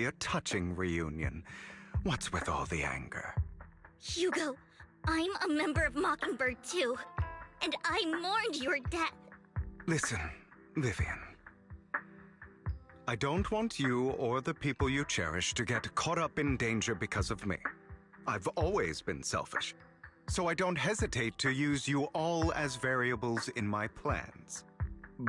a touching reunion. What's with all the anger? Hugo, I'm a member of Mockingbird too, and I mourned your death. Listen, Vivian. I don't want you or the people you cherish to get caught up in danger because of me. I've always been selfish, so I don't hesitate to use you all as variables in my plans.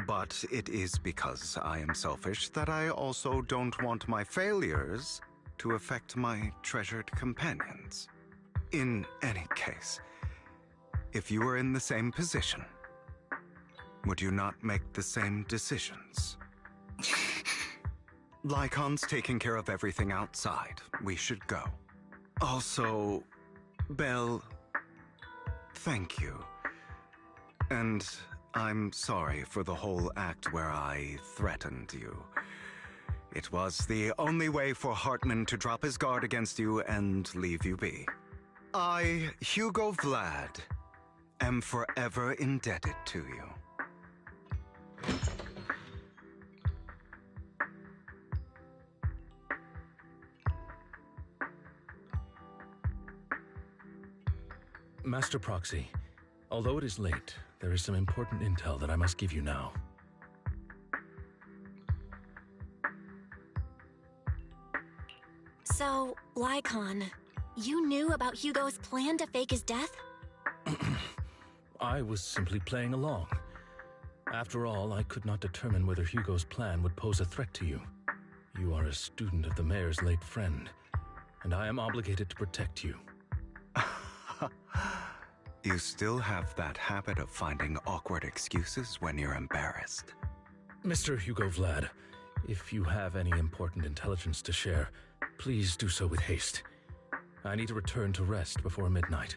But it is because I am selfish that I also don't want my failures to affect my treasured companions. In any case, if you were in the same position, would you not make the same decisions? Lycon's taking care of everything outside. We should go. Also, Belle, thank you. And I'm sorry for the whole act where I threatened you. It was the only way for Hartman to drop his guard against you and leave you be. I, Hugo Vlad, am forever indebted to you. Master Proxy, although it is late, there is some important intel that I must give you now. So, Lycon, you knew about Hugo's plan to fake his death? I was simply playing along. After all, I could not determine whether Hugo's plan would pose a threat to you. You are a student of the mayor's late friend, and I am obligated to protect you. You still have that habit of finding awkward excuses when you're embarrassed. Mr. Hugo Vlad, if you have any important intelligence to share, please do so with haste. I need to return to rest before midnight.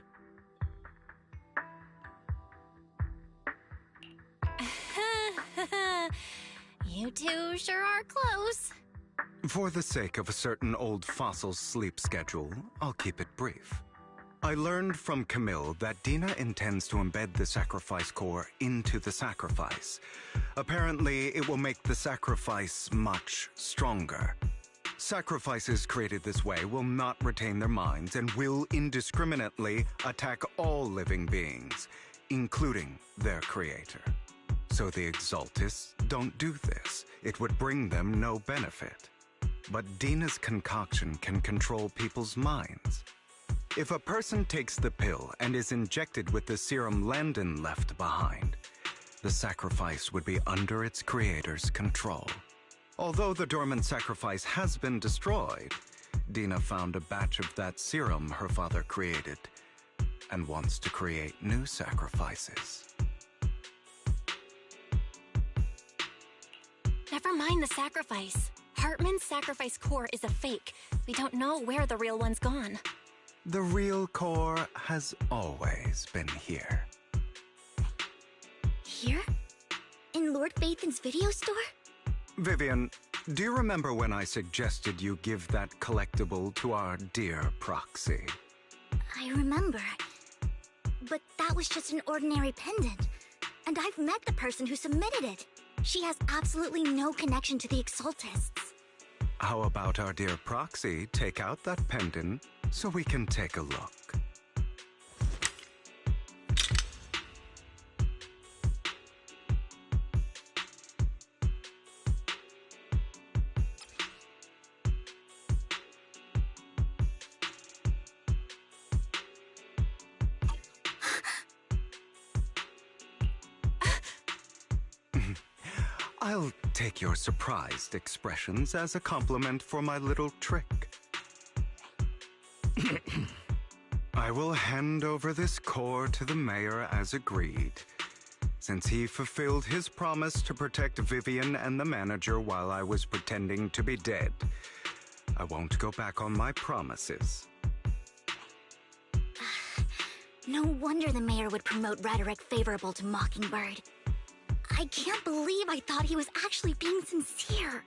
You two sure are close. For the sake of a certain old fossil's sleep schedule, I'll keep it brief. I learned from Camille that Dina intends to embed the sacrifice core into the sacrifice. Apparently, it will make the sacrifice much stronger. Sacrifices created this way will not retain their minds and will indiscriminately attack all living beings, including their creator. So the Exaltists don't do this. It would bring them no benefit. But Dina's concoction can control people's minds. If a person takes the pill and is injected with the serum Landon left behind, the sacrifice would be under its creator's control. Although the dormant sacrifice has been destroyed, Dina found a batch of that serum her father created and wants to create new sacrifices. Never mind the sacrifice. Hartman's sacrifice core is a fake. We don't know where the real one's gone. The real core has always been here. Here? In Lord Phaethon's video store? Vivian, do you remember when I suggested you give that collectible to our dear Proxy? I remember. But that was just an ordinary pendant. And I've met the person who submitted it. She has absolutely no connection to the Exaltists. How about our dear Proxy take out that pendant so we can take a look? I'll take your surprised expressions as a compliment for my little trick. I will hand over this core to the mayor as agreed, since he fulfilled his promise to protect Vivian and the manager while I was pretending to be dead. I won't go back on my promises. No wonder the mayor would promote rhetoric favorable to Mockingbird. I can't believe I thought he was actually being sincere.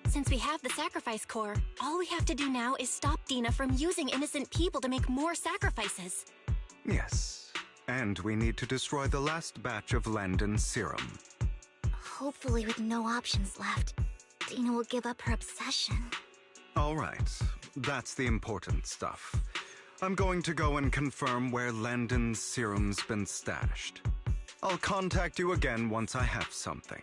Since we have the sacrifice core, all we have to do now is stop Dina from using innocent people to make more sacrifices. Yes, and we need to destroy the last batch of Landon's serum. Hopefully with no options left, Dina will give up her obsession. All right, that's the important stuff. I'm going to go and confirm where Landon's serum's been stashed. I'll contact you again once I have something.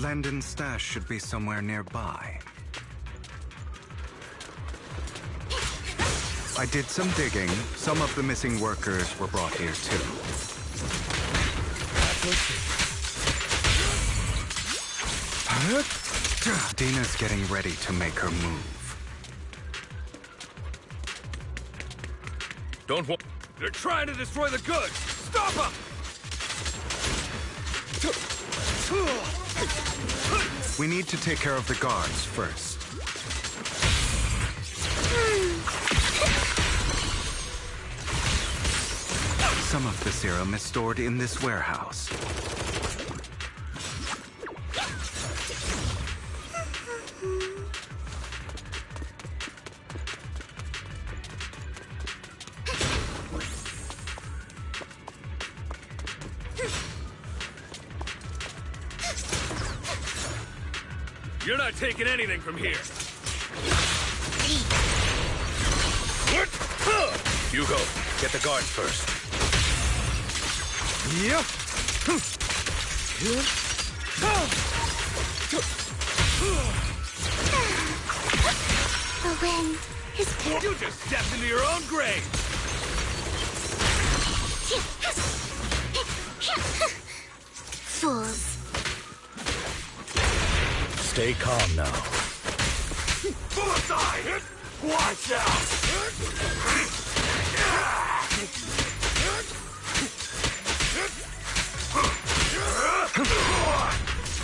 Landon's stash should be somewhere nearby. I did some digging. Some of the missing workers were brought here too. Dina's getting ready to make her move. Don't want. They're trying to destroy the goods! Stop them! We need to take care of the guards first. Some of the serum is stored in this warehouse. You're not taking anything from here. Hugo, get the guards first. Yep. When his You just stepped into your own grave! Fools. Stay calm now. Suicide! Watch out!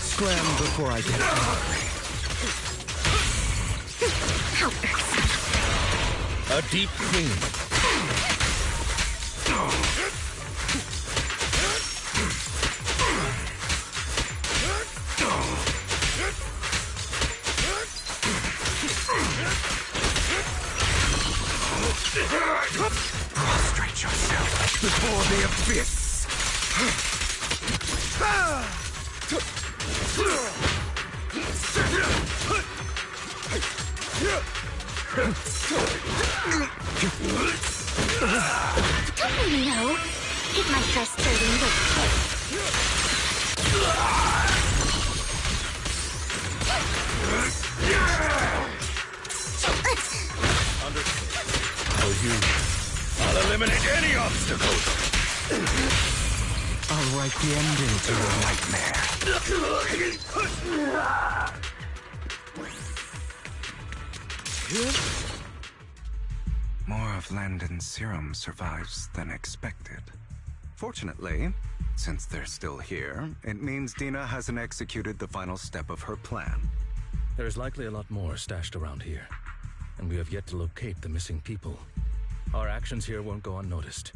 Scram before I get angry. How irksome. A deep clean. Prostrate yourself before the abyss. Don't you know? Get my dress dirty and For you, I'll eliminate any obstacles. I'll write the ending to your nightmare. More of Landon's serum survives than expected. Fortunately, since they're still here, it means Dina hasn't executed the final step of her plan. There's likely a lot more stashed around here, and we have yet to locate the missing people. Our actions here won't go unnoticed.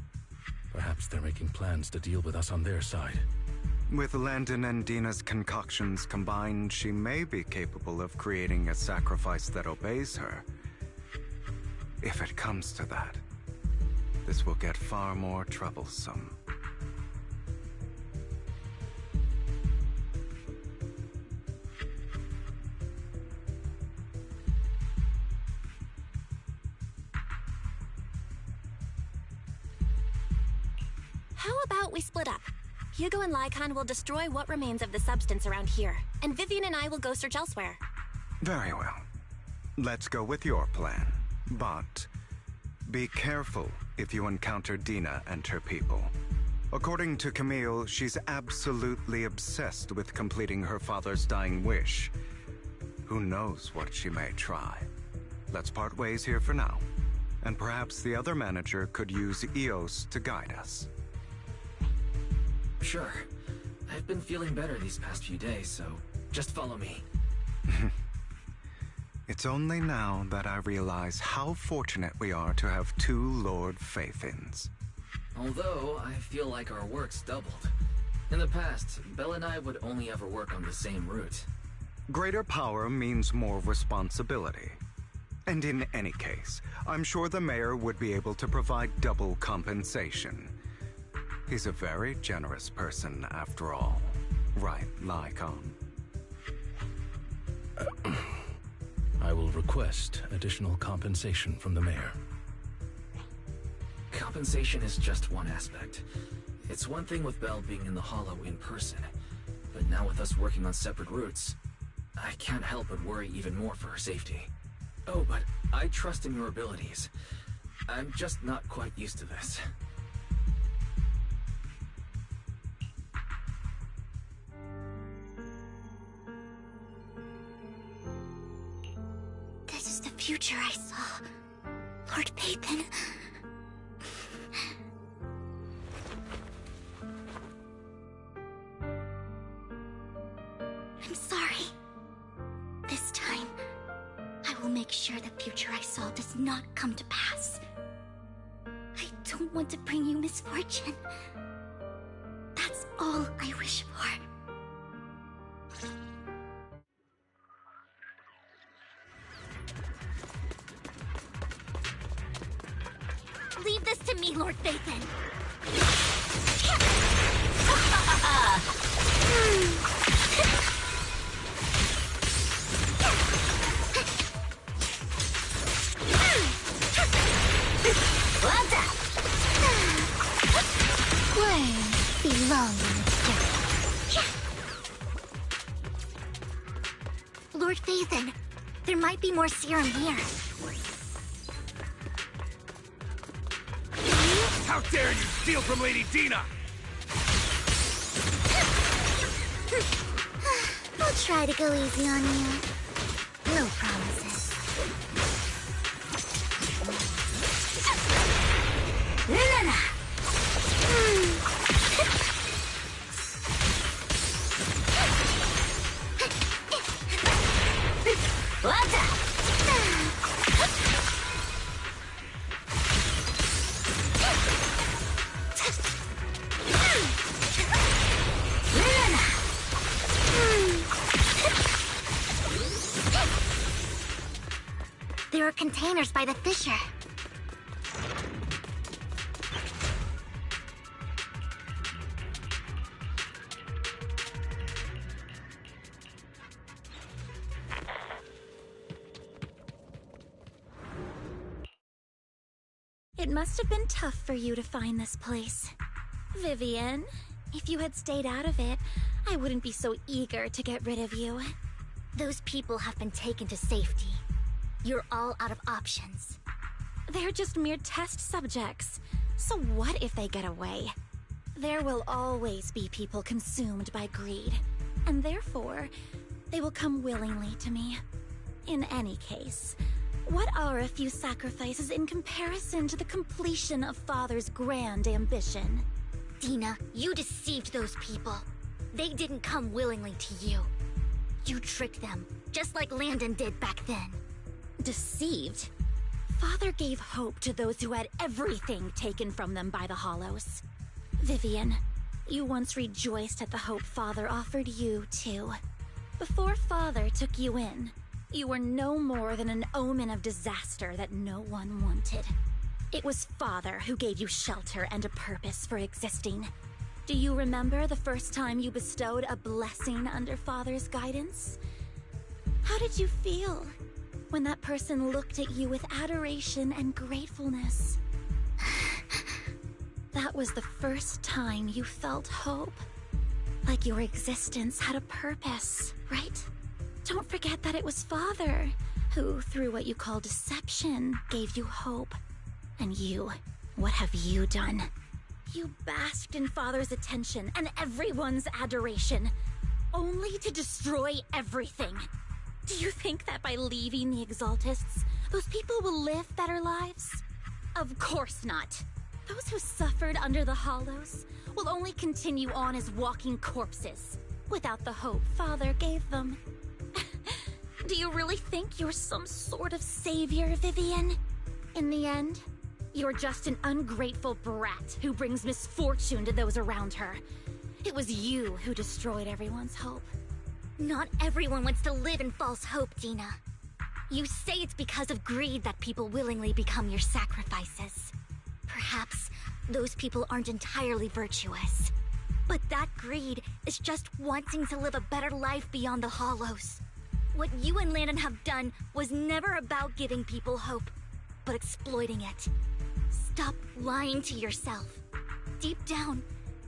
Perhaps they're making plans to deal with us on their side. With Landon and Dina's concoctions combined, she may be capable of creating a sacrifice that obeys her. If it comes to that, this will get far more troublesome. How about we split up? Hugo and Lycon will destroy what remains of the substance around here, and Vivian and I will go search elsewhere. Very well. Let's go with your plan. But be careful if you encounter Dina and her people. According to Camille, she's absolutely obsessed with completing her father's dying wish. Who knows what she may try? Let's part ways here for now. And perhaps the other manager could use EOS to guide us. Sure. I've been feeling better these past few days, so just follow me. It's only now that I realize how fortunate we are to have two Lord Faithins. Although, I feel like our work's doubled. In the past, Belle and I would only ever work on the same route. Greater power means more responsibility. And in any case, I'm sure the mayor would be able to provide double compensation. He's a very generous person, after all. Right, Lycon? I will request additional compensation from the mayor. Compensation is just one aspect. It's one thing with Belle being in the Hollow in person, but now with us working on separate routes, I can't help but worry even more for her safety. Oh, but I trust in your abilities. I'm just not quite used to this. this is the future I saw. Lord Pathan. I'm sorry. This time, I will make sure the future I saw does not come to pass. I don't want to bring you misfortune. That's all I wish for. Leave this to me, Lord Phaethon. Worms belong in the dirt. Lord Phaethon, there might be more serum here. How dare you steal from Lady Dina! I'll try to go easy on you. No promises. Luna! What's up? There are containers by the fissure. It must have been tough for you to find this place. Vivian, if you had stayed out of it, I wouldn't be so eager to get rid of you. Those people have been taken to safety. You're all out of options. They're just mere test subjects. So what if they get away? There will always be people consumed by greed, and therefore, they will come willingly to me. In any case, what are a few sacrifices in comparison to the completion of Father's grand ambition? Dina, you deceived those people. They didn't come willingly to you. You tricked them, just like Landon did back then. Deceived? Father gave hope to those who had everything taken from them by the Hollows. Vivian, you once rejoiced at the hope Father offered you, too. Before Father took you in, you were no more than an omen of disaster that no one wanted. It was Father who gave you shelter and a purpose for existing. Do you remember the first time you bestowed a blessing under Father's guidance? How did you feel when that person looked at you with adoration and gratefulness? That was the first time you felt hope. Like your existence had a purpose, right? Don't forget that it was Father who, through what you call deception, gave you hope. And you, what have you done? You basked in Father's attention and everyone's adoration, only to destroy everything. Do you think that by leaving the Exaltists, those people will live better lives? Of course not. Those who suffered under the Hollows will only continue on as walking corpses, without the hope Father gave them. Do you really think you're some sort of savior, Vivian? In the end, you're just an ungrateful brat who brings misfortune to those around her. It was you who destroyed everyone's hope. Not everyone wants to live in false hope, Dina. You say it's because of greed that people willingly become your sacrifices. Perhaps those people aren't entirely virtuous. But that greed is just wanting to live a better life beyond the Hollows. What you and Landon have done was never about giving people hope, but exploiting it. Stop lying to yourself. Deep down,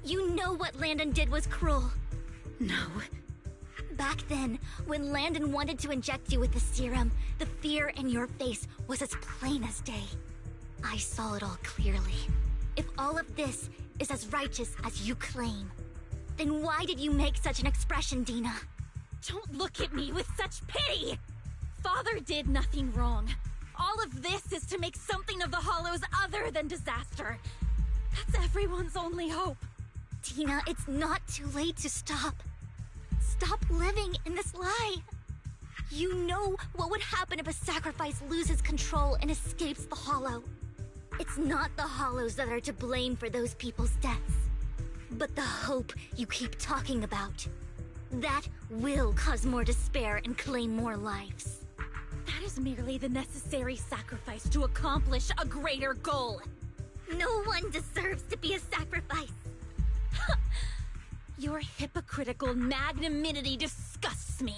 you know what Landon did was cruel. No. Back then, when Landon wanted to inject you with the serum, the fear in your face was as plain as day. I saw it all clearly. If all of this is as righteous as you claim, then why did you make such an expression, Dina? Don't look at me with such pity! Father did nothing wrong. All of this is to make something of the Hollows other than disaster. That's everyone's only hope. Dina, it's not too late to stop. Stop living in this lie. You know what would happen if a sacrifice loses control and escapes the Hollow. It's not the Hollows that are to blame for those people's deaths, but the hope you keep talking about. That will cause more despair and claim more lives. That is merely the necessary sacrifice to accomplish a greater goal. No one deserves to be a sacrifice. Your hypocritical magnanimity disgusts me.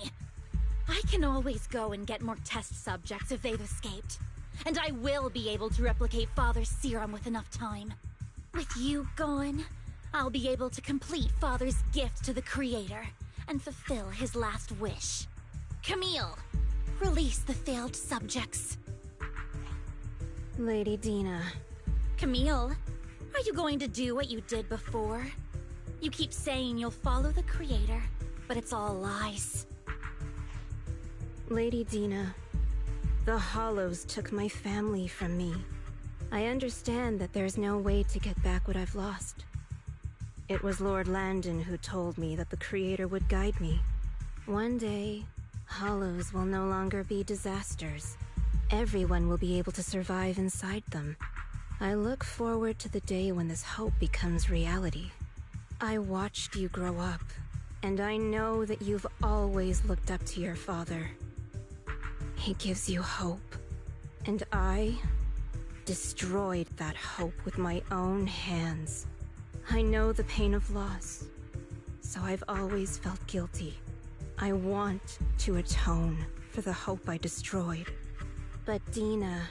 I can always go and get more test subjects if they've escaped. And I will be able to replicate Father's serum with enough time. With you gone, I'll be able to complete Father's gift to the Creator and fulfill his last wish. Camille, release the failed subjects. Lady Dina. Camille, are you going to do what you did before? You keep saying you'll follow the Creator, but it's all lies. Lady Dina, the Hollows took my family from me. I understand that there's no way to get back what I've lost. It was Lord Landon who told me that the Creator would guide me. One day, Hollows will no longer be disasters. Everyone will be able to survive inside them. I look forward to the day when this hope becomes reality. I watched you grow up, and I know that you've always looked up to your father. He gives you hope, and I destroyed that hope with my own hands. I know the pain of loss, so I've always felt guilty. I want to atone for the hope I destroyed. But Dina,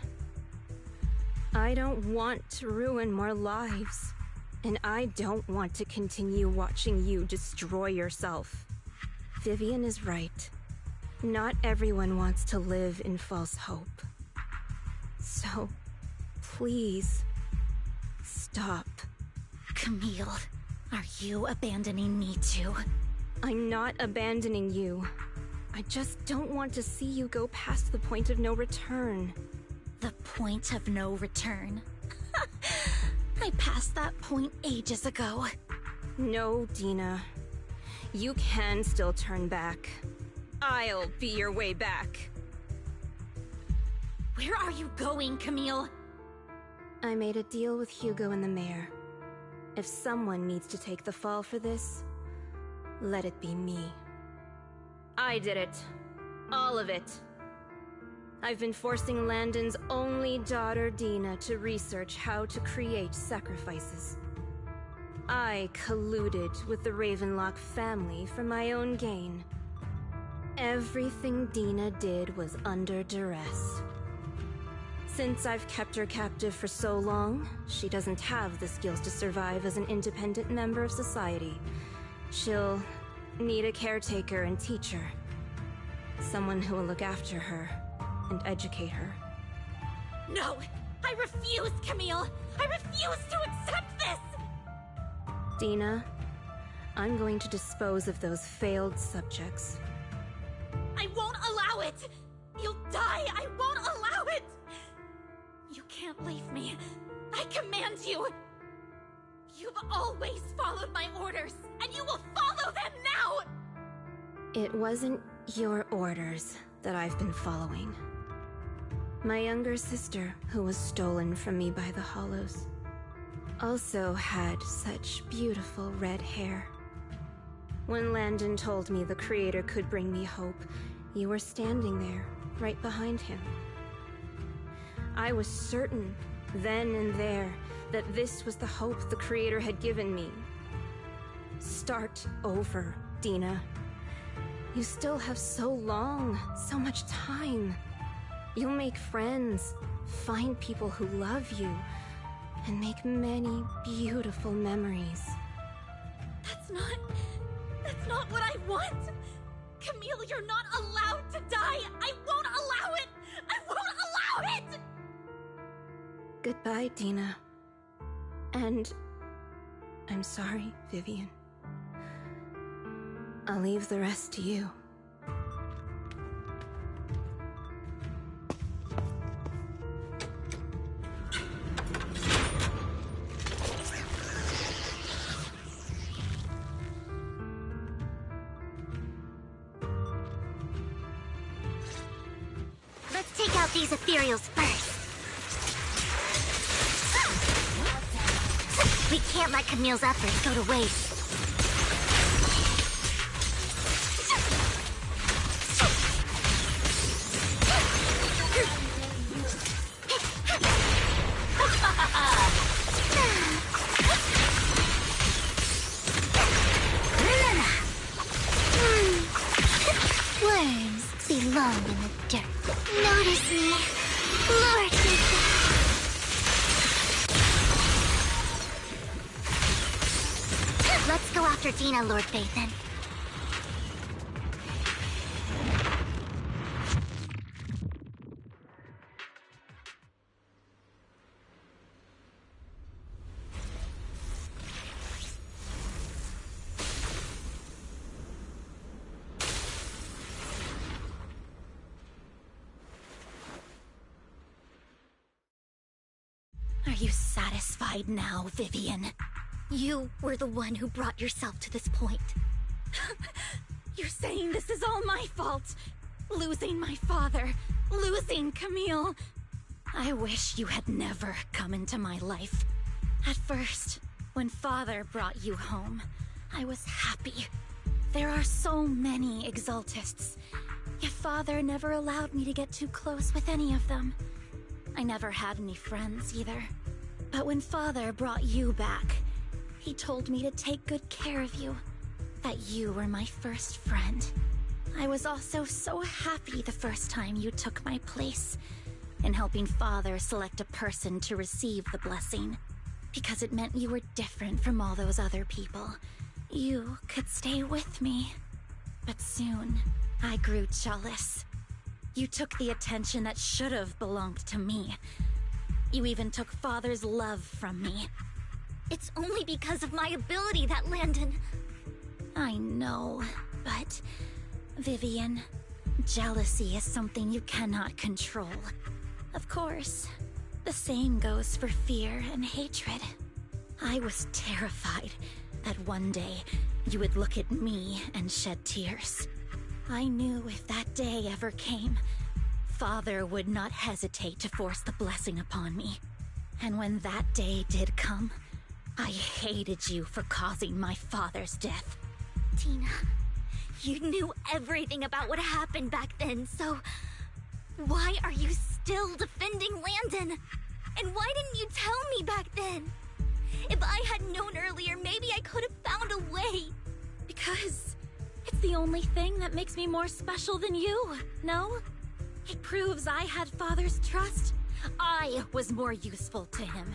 I don't want to ruin more lives, and I don't want to continue watching you destroy yourself. Vivian is right. Not everyone wants to live in false hope. So, please, stop. Camille, are you abandoning me too? I'm not abandoning you. I just don't want to see you go past the point of no return. The point of no return? I passed that point ages ago. No, Dina. You can still turn back. I'll be your way back. Where are you going, Camille? I made a deal with Hugo and the mayor. If someone needs to take the fall for this, let it be me. I did it. All of it. I've been forcing Landon's only daughter, Dina, to research how to create sacrifices. I colluded with the Ravenlock family for my own gain. Everything Dina did was under duress. Since I've kept her captive for so long, she doesn't have the skills to survive as an independent member of society. She'll need a caretaker and teacher. Someone who will look after her and educate her. No! I refuse, Camille! I refuse to accept this! Dina, I'm going to dispose of those failed subjects. I won't allow it! You'll die! I won't allow it! You can't leave me. I command you! You've always followed my orders, and you will follow them now! It wasn't your orders that I've been following. My younger sister, who was stolen from me by the Hollows, also had such beautiful red hair. When Landon told me the Creator could bring me hope, you were standing there, right behind him. I was certain, then and there, that this was the hope the Creator had given me. Start over, Dina. You still have so long, so much time. You'll make friends, find people who love you, and make many beautiful memories. That's not what I want! Camille, you're not allowed to die! I won't allow it! I won't allow it! Goodbye, Dina. And I'm sorry, Vivian. I'll leave the rest to you. Let's take out these ethereals first. We can't let Camille's efforts go to waste. Worms belong in the dirt. Notice me, Lord Baker. Let's go after Dina, Lord Bathan. Are you satisfied now, Vivian? You were the one who brought yourself to this point. You're saying this is all my fault? Losing my father, losing Camille. I wish you had never come into my life. At first, when Father brought you home, I was happy. There are so many Exaltists, yet Father never allowed me to get too close with any of them. I never had any friends either. But when Father brought you back, he told me to take good care of you, that you were my first friend. I was also so happy the first time you took my place in helping Father select a person to receive the blessing, because it meant you were different from all those other people. You could stay with me. But soon, I grew jealous. You took the attention that should have belonged to me. You even took Father's love from me. It's only because of my ability that Landon... I know, but... Vivian, jealousy is something you cannot control. Of course, the same goes for fear and hatred. I was terrified that one day you would look at me and shed tears. I knew if that day ever came, Father would not hesitate to force the blessing upon me. And when that day did come, I hated you for causing my father's death. Tina, you knew everything about what happened back then, so... why are you still defending Landon? And why didn't you tell me back then? If I had known earlier, maybe I could have found a way. Because it's the only thing that makes me more special than you, no? It proves I had Father's trust. I was more useful to him.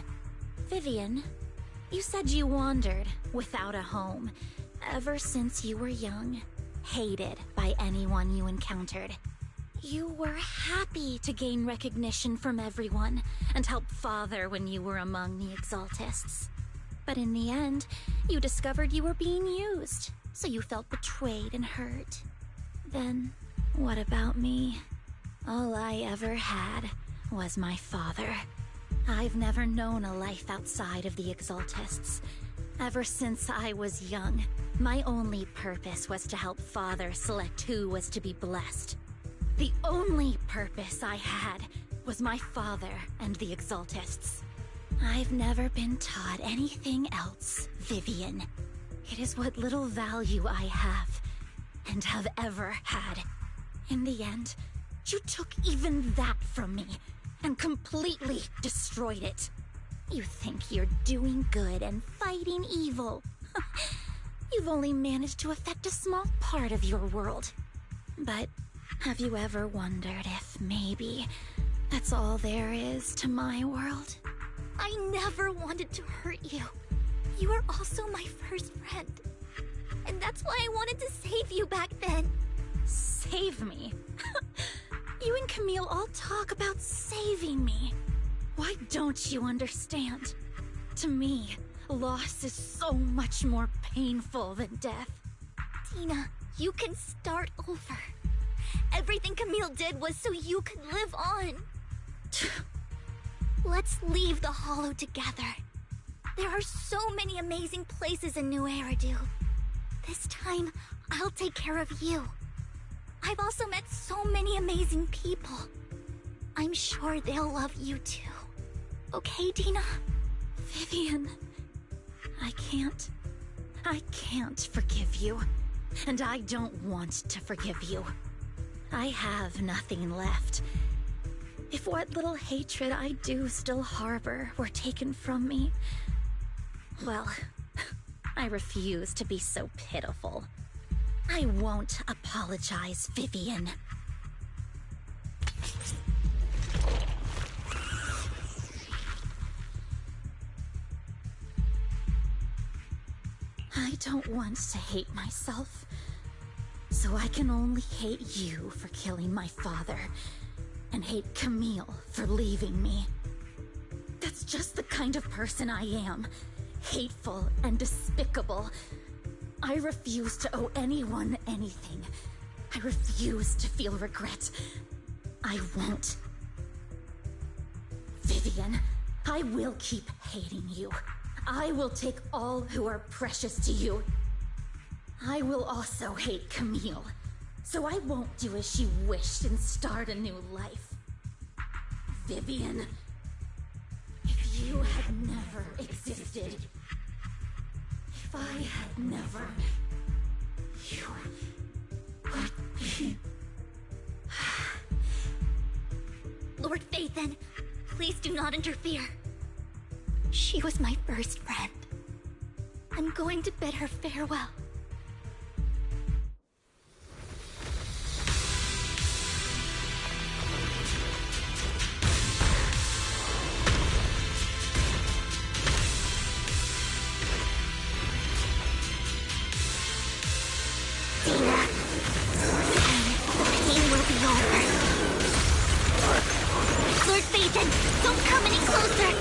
Vivian, you said you wandered without a home ever since you were young, hated by anyone you encountered. You were happy to gain recognition from everyone and help Father when you were among the Exaltists. But in the end, you discovered you were being used, so you felt betrayed and hurt. Then, what about me? All I ever had was my father. I've never known a life outside of the Exaltists. Ever since I was young, my only purpose was to help Father select who was to be blessed. The only purpose I had was my father and the Exaltists. I've never been taught anything else, Vivian. It is what little value I have, and have ever had. In the end, you took even that from me, and completely destroyed it. You think you're doing good and fighting evil. You've only managed to affect a small part of your world. But have you ever wondered if maybe that's all there is to my world? I never wanted to hurt you. You were also my first friend. And that's why I wanted to save you back then. Save me? You and Camille all talk about saving me. Why don't you understand? To me, loss is so much more painful than death. Tina, you can start over. Everything Camille did was so you could live on. Let's leave the Hollow together. There are so many amazing places in New Eridu. This time, I'll take care of you. I've also met so many amazing people. I'm sure they'll love you too. Okay, Dina? Vivian, I can't forgive you. And I don't want to forgive you. I have nothing left. If what little hatred I do still harbor were taken from me, well, I refuse to be so pitiful. I won't apologize, Vivian. I don't want to hate myself, so I can only hate you for killing my father, and hate Camille for leaving me. That's just the kind of person I am. Hateful and despicable. I refuse to owe anyone anything. I refuse to feel regret. I won't. Vivian, I will keep hating you. I will take all who are precious to you. I will also hate Camille, so I won't do as she wished and start a new life. Vivian, if you had never existed, if I had never, you would be... Lord Phaethon, please do not interfere. She was my first friend. I'm going to bid her farewell. Dina, the pain will be over. Lord Phaethon, don't come any closer!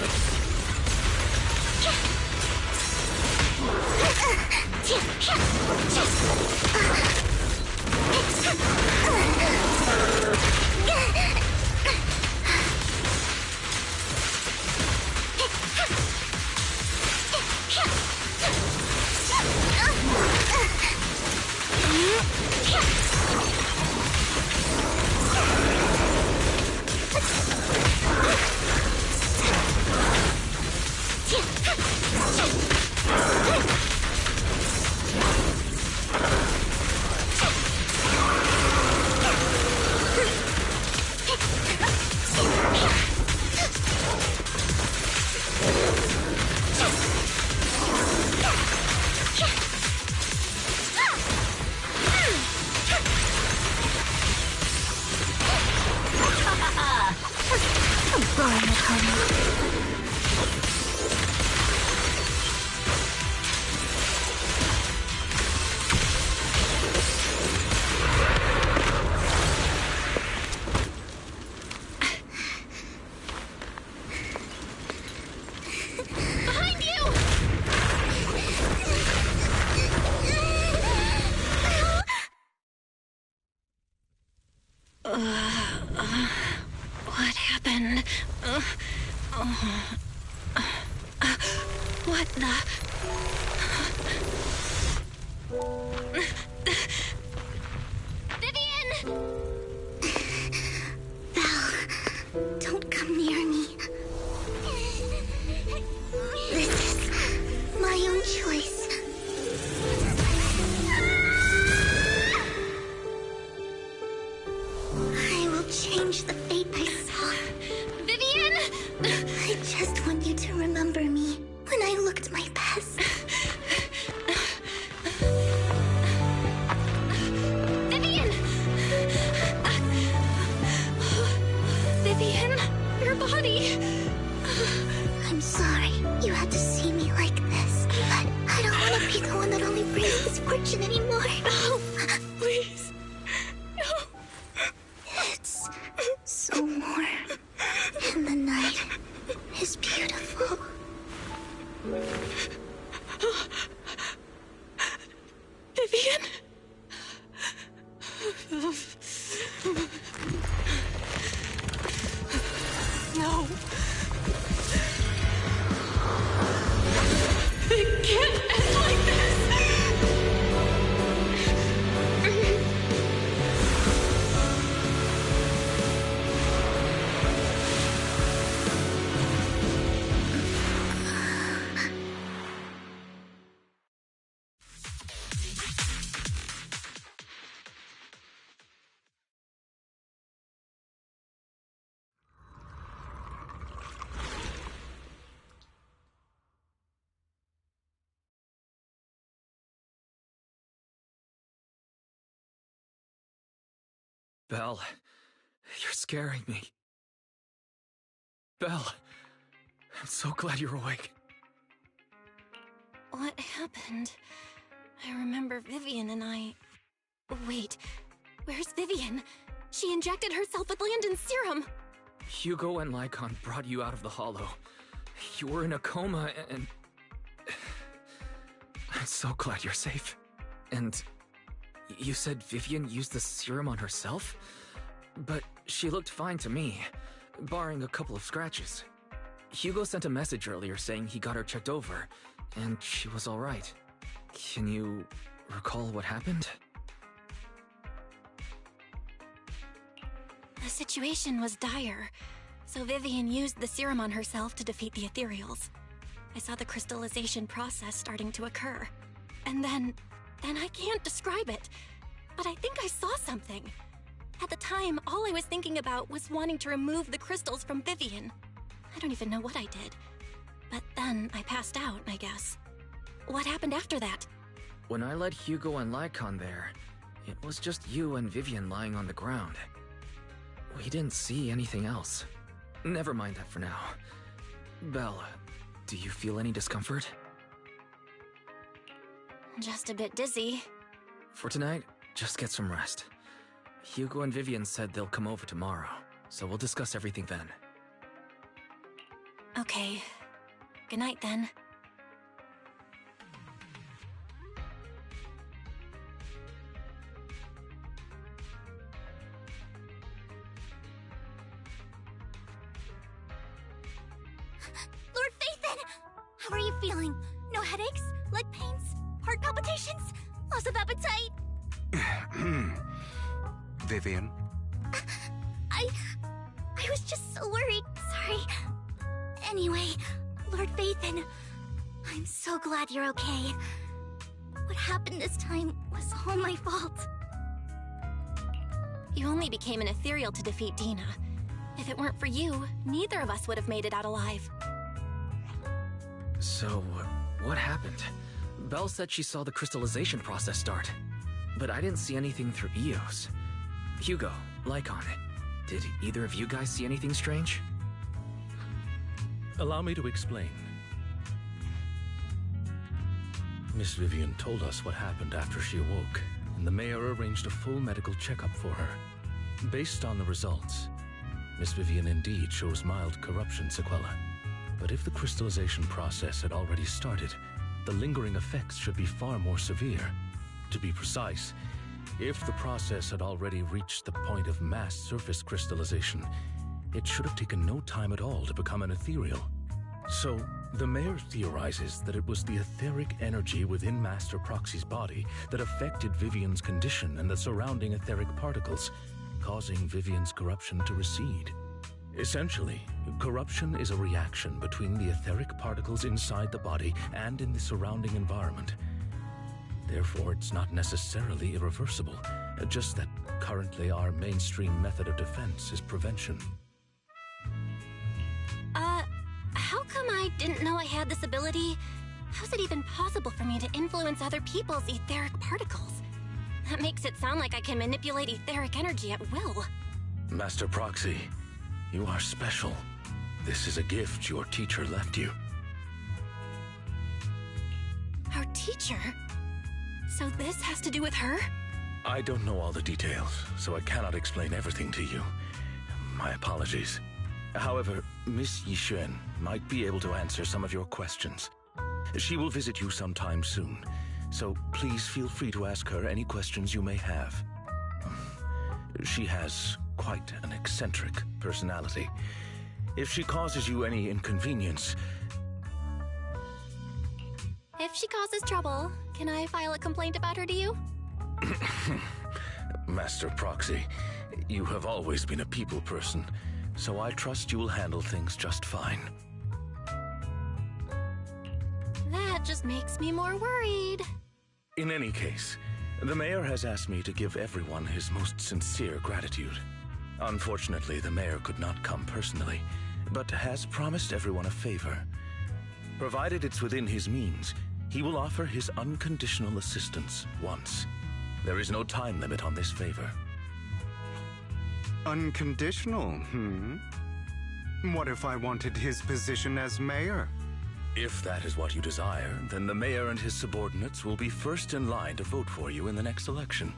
What happened? What the... Vivian! Val, don't come near me. This is my own choice. I will change the fate I saw. Vivian! I just want you to remember me when I looked my best. Vivian! Vivian, your body! I'm sorry you had to see me like this, but I don't want to be the one that only brings misfortune anymore. No, please. No. It's so warm, and the night is beautiful. Vivian? No. It can't end like this. Belle, you're scaring me. Belle, I'm so glad you're awake. What happened? I remember Vivian and I... Wait, where's Vivian? She injected herself with Landon's serum! Hugo and Lycon brought you out of the Hollow. You were in a coma and... I'm so glad you're safe. And... you said Vivian used the serum on herself? But she looked fine to me, barring a couple of scratches. Hugo sent a message earlier saying he got her checked over, and she was alright. Can you recall what happened? The situation was dire, so Vivian used the serum on herself to defeat the ethereals. I saw the crystallization process starting to occur. And then I can't describe it, but I think I saw something. At the time, all I was thinking about was wanting to remove the crystals from Vivian. I don't even know what I did. But then I passed out, I guess. What happened after that? When I led Hugo and Lycon there, it was just you and Vivian lying on the ground. We didn't see anything else. Never mind that for now. Belle, do you feel any discomfort? Just a bit dizzy. For tonight, just get some rest. Hugo and Vivian said they'll come over tomorrow, so we'll discuss everything then. Okay. Good night then. Lord Phaethon! How are you feeling? No headaches? Leg pains? Heart palpitations? Loss of appetite? Vivian? I was just so worried. Sorry. Anyway, Lord Phaethon, I'm so glad you're okay. What happened this time was all my fault. You only became an ethereal to defeat Dina. If it weren't for you, neither of us would have made it out alive. So, what happened? Belle said she saw the crystallization process start, but I didn't see anything through Eos. Hugo, Lycon, did either of you guys see anything strange? Allow me to explain. Miss Vivian told us what happened after she awoke, and the mayor arranged a full medical checkup for her. Based on the results, Miss Vivian indeed shows mild corruption sequelae. But if the crystallization process had already started, the lingering effects should be far more severe. To be precise, if the process had already reached the point of mass surface crystallization, it should have taken no time at all to become an ethereal. So, the mayor theorizes that it was the etheric energy within Master Proxy's body that affected Vivian's condition and the surrounding etheric particles, causing Vivian's corruption to recede. Essentially, corruption is a reaction between the etheric particles inside the body and in the surrounding environment. Therefore, it's not necessarily irreversible, just that currently our mainstream method of defense is prevention. How come I didn't know I had this ability? How's it even possible for me to influence other people's etheric particles? That makes it sound like I can manipulate etheric energy at will. Master Proxy, you are special. This is a gift your teacher left you. Our teacher? So this has to do with her? I don't know all the details, so I cannot explain everything to you. My apologies. However, Miss Yixuan might be able to answer some of your questions. She will visit you sometime soon, so please feel free to ask her any questions you may have. She has quite an eccentric personality. If she causes you any inconvenience... If she causes trouble, can I file a complaint about her to you? Master Proxy, you have always been a people person, so I trust you will handle things just fine. That just makes me more worried. In any case, the mayor has asked me to give everyone his most sincere gratitude. Unfortunately, the mayor could not come personally, but has promised everyone a favor. Provided it's within his means, he will offer his unconditional assistance once. There is no time limit on this favor. Unconditional, What if I wanted his position as mayor? If that is what you desire, then the mayor and his subordinates will be first in line to vote for you in the next election.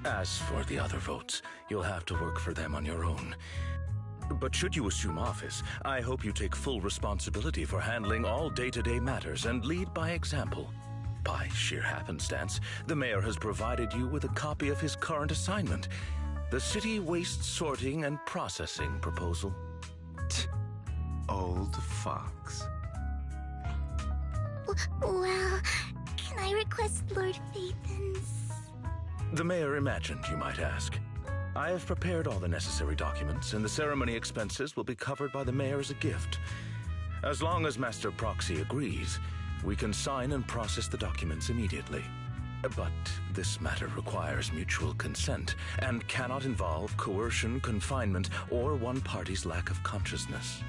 As for the other votes, you'll have to work for them on your own. But should you assume office, I hope you take full responsibility for handling all day-to-day matters and lead by example. By sheer happenstance, the mayor has provided you with a copy of his current assignment, the City Waste Sorting and Processing proposal. old fox. Well, can I request Lord Phaethon's? The mayor imagined, you might ask. I have prepared all the necessary documents, and the ceremony expenses will be covered by the mayor as a gift. As long as Master Proxy agrees, we can sign and process the documents immediately. But this matter requires mutual consent and cannot involve coercion, confinement, or one party's lack of consciousness.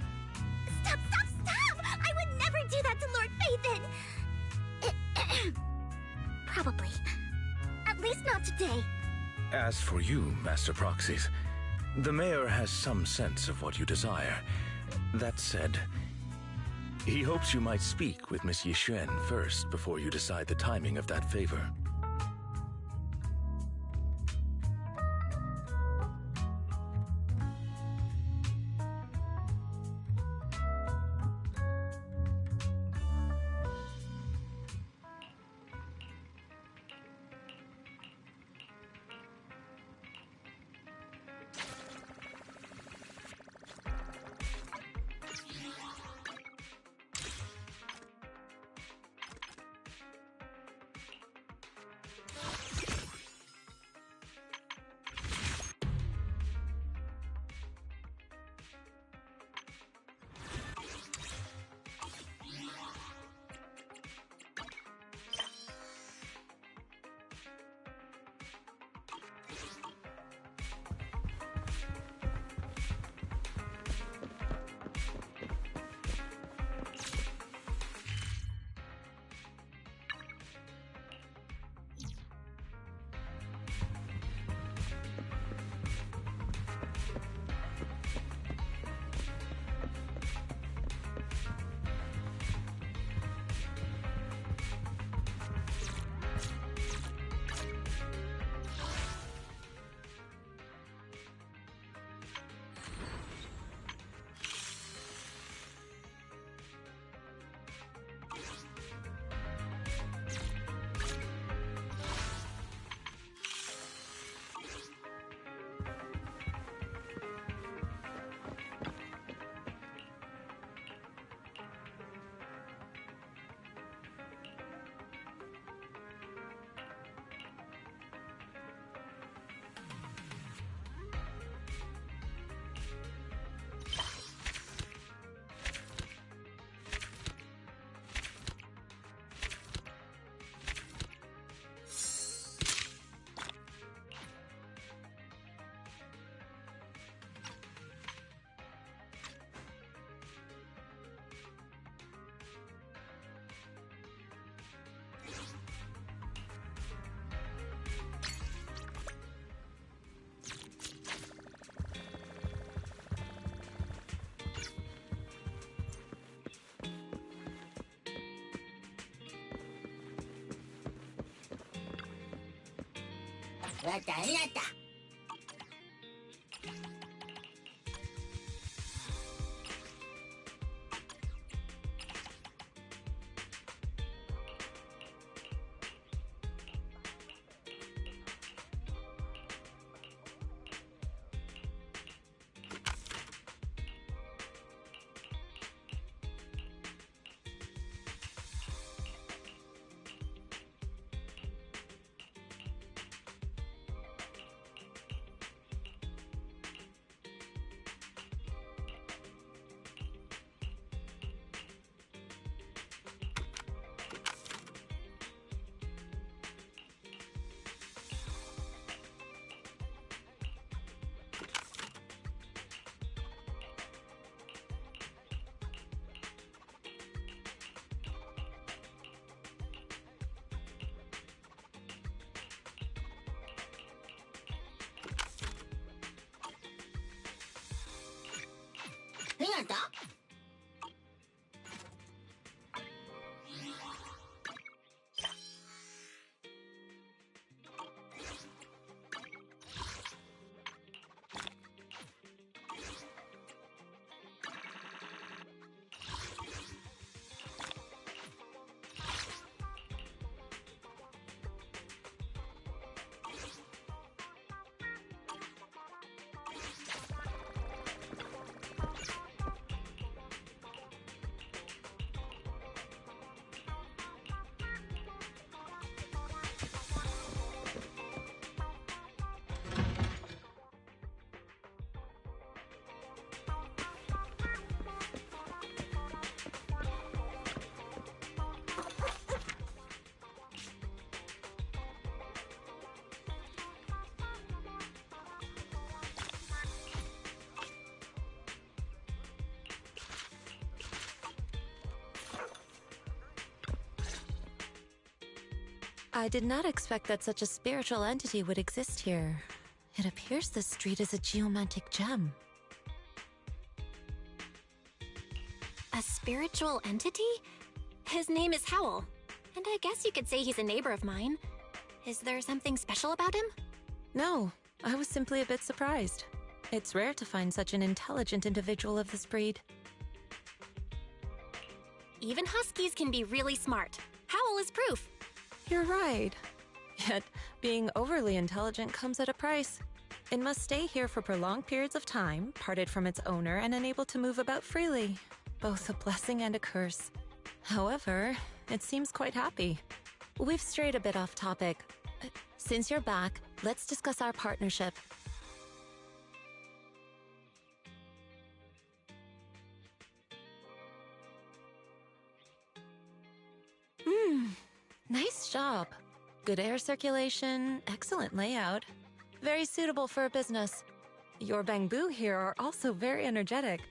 Stop! I would never do that to Lord Phaethon! Probably. At least not today. As for you, Master Proxies, the mayor has some sense of what you desire. That said, he hopes you might speak with Miss Yixuan first before you decide the timing of that favor. I did not expect that such a spiritual entity would exist here. It appears this street is a geomantic gem. A spiritual entity? His name is Howl, and I guess you could say he's a neighbor of mine. Is there something special about him? No, I was simply a bit surprised. It's rare to find such an intelligent individual of this breed. Even huskies can be really smart. Howl is proof. You're right. Yet, being overly intelligent comes at a price. It must stay here for prolonged periods of time, parted from its owner and unable to move about freely. Both a blessing and a curse. However, it seems quite happy. We've strayed a bit off topic. Since you're back, let's discuss our partnership. Nice job. Good air circulation, excellent layout. Very suitable for a business. Your bamboo here are also very energetic.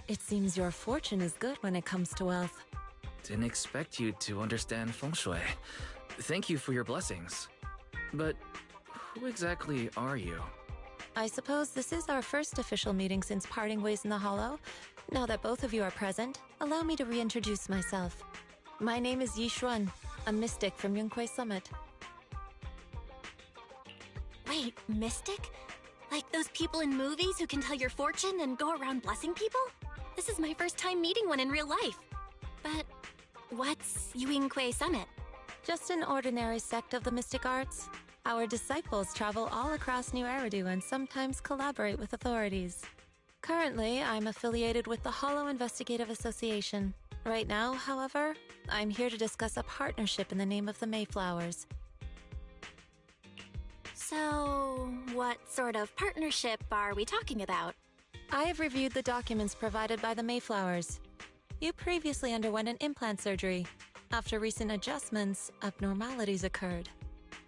It seems your fortune is good when it comes to wealth. Didn't expect you to understand feng shui. Thank you for your blessings. But who exactly are you? I suppose this is our first official meeting since parting ways in the Hollow. Now that both of you are present, allow me to reintroduce myself. My name is Yi Xuan, a mystic from Yunquei Summit. Wait, mystic? Like those people in movies who can tell your fortune and go around blessing people? This is my first time meeting one in real life. But what's Yunquei Summit? Just an ordinary sect of the mystic arts. Our disciples travel all across New Eridu and sometimes collaborate with authorities. Currently, I'm affiliated with the Hollow Investigative Association. Right now, however, I'm here to discuss a partnership in the name of the Mayflowers. So, what sort of partnership are we talking about? I have reviewed the documents provided by the Mayflowers. You previously underwent an implant surgery. After recent adjustments, abnormalities occurred.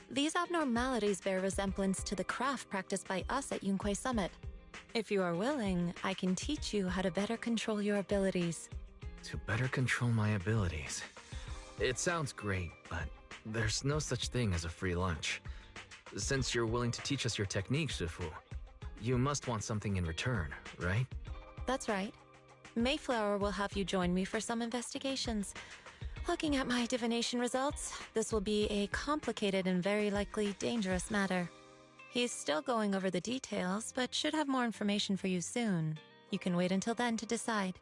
These abnormalities bear resemblance to the craft practiced by us at Yunquei Summit. If you are willing, I can teach you how to better control your abilities. To better control my abilities. It sounds great, but there's no such thing as a free lunch. Since you're willing to teach us your technique, Shifu, you must want something in return, right? That's right. Mayflower will have you join me for some investigations. Looking at my divination results, this will be a complicated and very likely dangerous matter. He's still going over the details, but should have more information for you soon. You can wait until then to decide.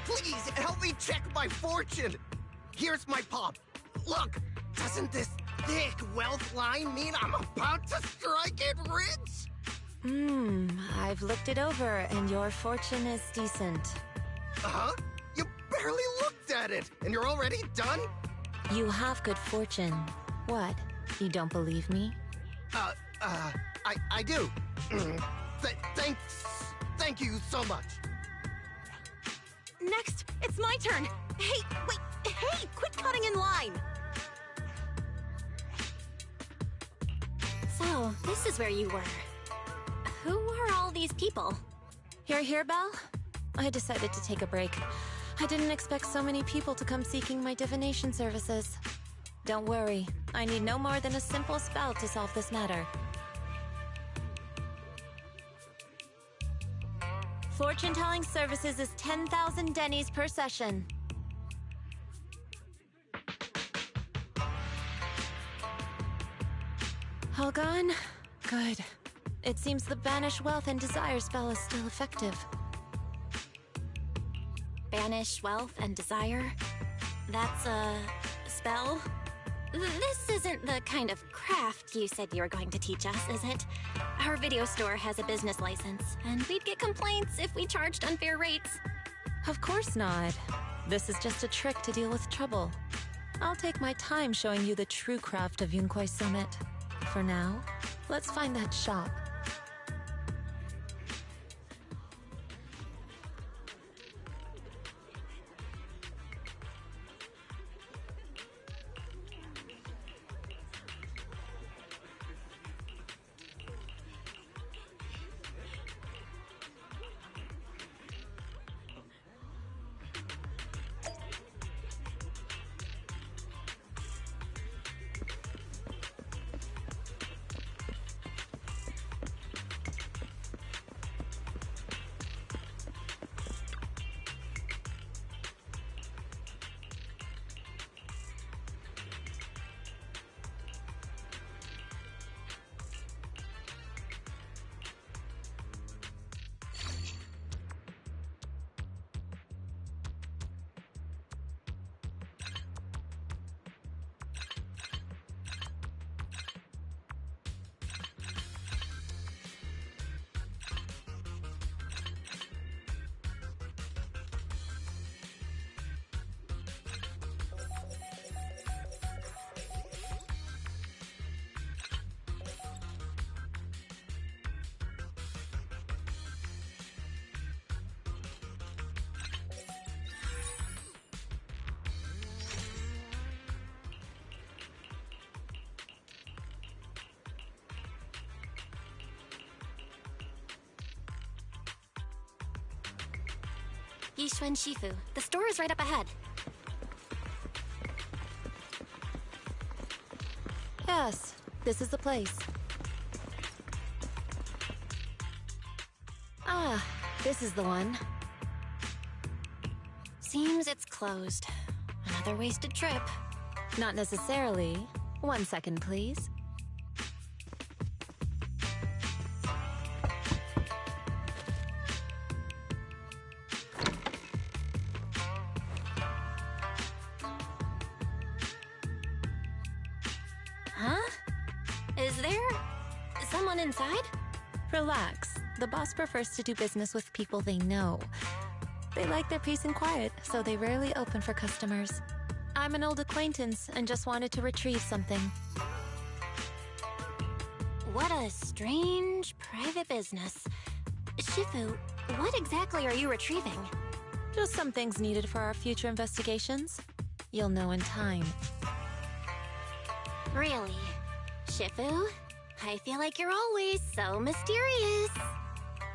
Please, help me check my fortune! Here's my palm. Look, doesn't this thick wealth line mean I'm about to strike it rich? I've looked it over, and your fortune is decent. Uh-huh? You barely looked at it, and you're already done? You have good fortune. What? You don't believe me? I do. Thank you so much. Next, it's my turn. Hey, wait, hey, quit cutting in line. So, this is where you were. Who are all these people? You're here, Belle? I decided to take a break. I didn't expect so many people to come seeking my divination services. Don't worry, I need no more than a simple spell to solve this matter. Fortune-telling services is 10,000 dennies per session. All gone? Good. It seems the Banish Wealth and Desire spell is still effective. Banish wealth and desire? That's a spell? This isn't the kind of craft you said you were going to teach us, is it? Our video store has a business license, and we'd get complaints if we charged unfair rates. Of course not. This is just a trick to deal with trouble. I'll take my time showing you the true craft of Yunkwai Summit. For now, let's find that shop. Yishuan Shifu. The store is right up ahead. Yes, this is the place. Ah, this is the one. Seems it's closed. Another wasted trip. Not necessarily. 1 second, please. Huh? Is there someone inside? Relax. The boss prefers to do business with people they know. They like their peace and quiet, so they rarely open for customers. I'm an old acquaintance and just wanted to retrieve something. What a strange private business. Shifu, what exactly are you retrieving? Just some things needed for our future investigations. You'll know in time. Really? Shifu? I feel like you're always so mysterious.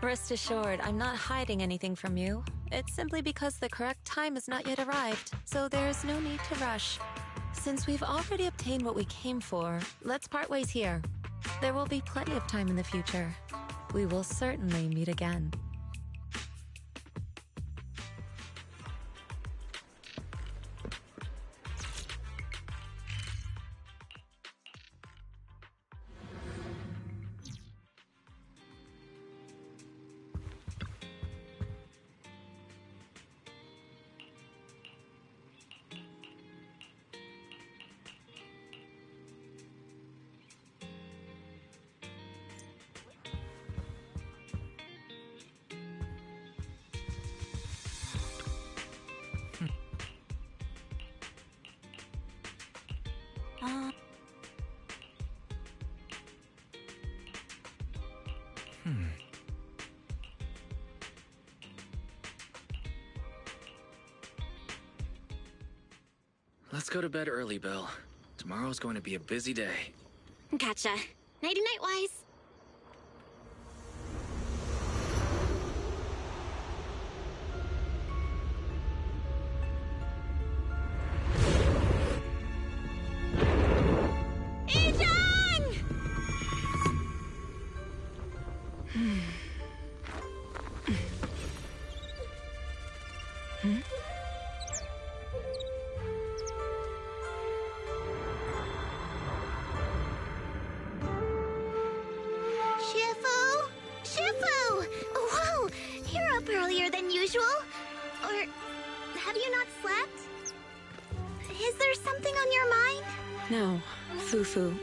Rest assured, I'm not hiding anything from you. It's simply because the correct time has not yet arrived, so there is no need to rush. Since we've already obtained what we came for, let's part ways here. There will be plenty of time in the future. We will certainly meet again. Let's go to bed early, Bill. Tomorrow's going to be a busy day. Gotcha. Nighty-night, Wise. No, Fufu.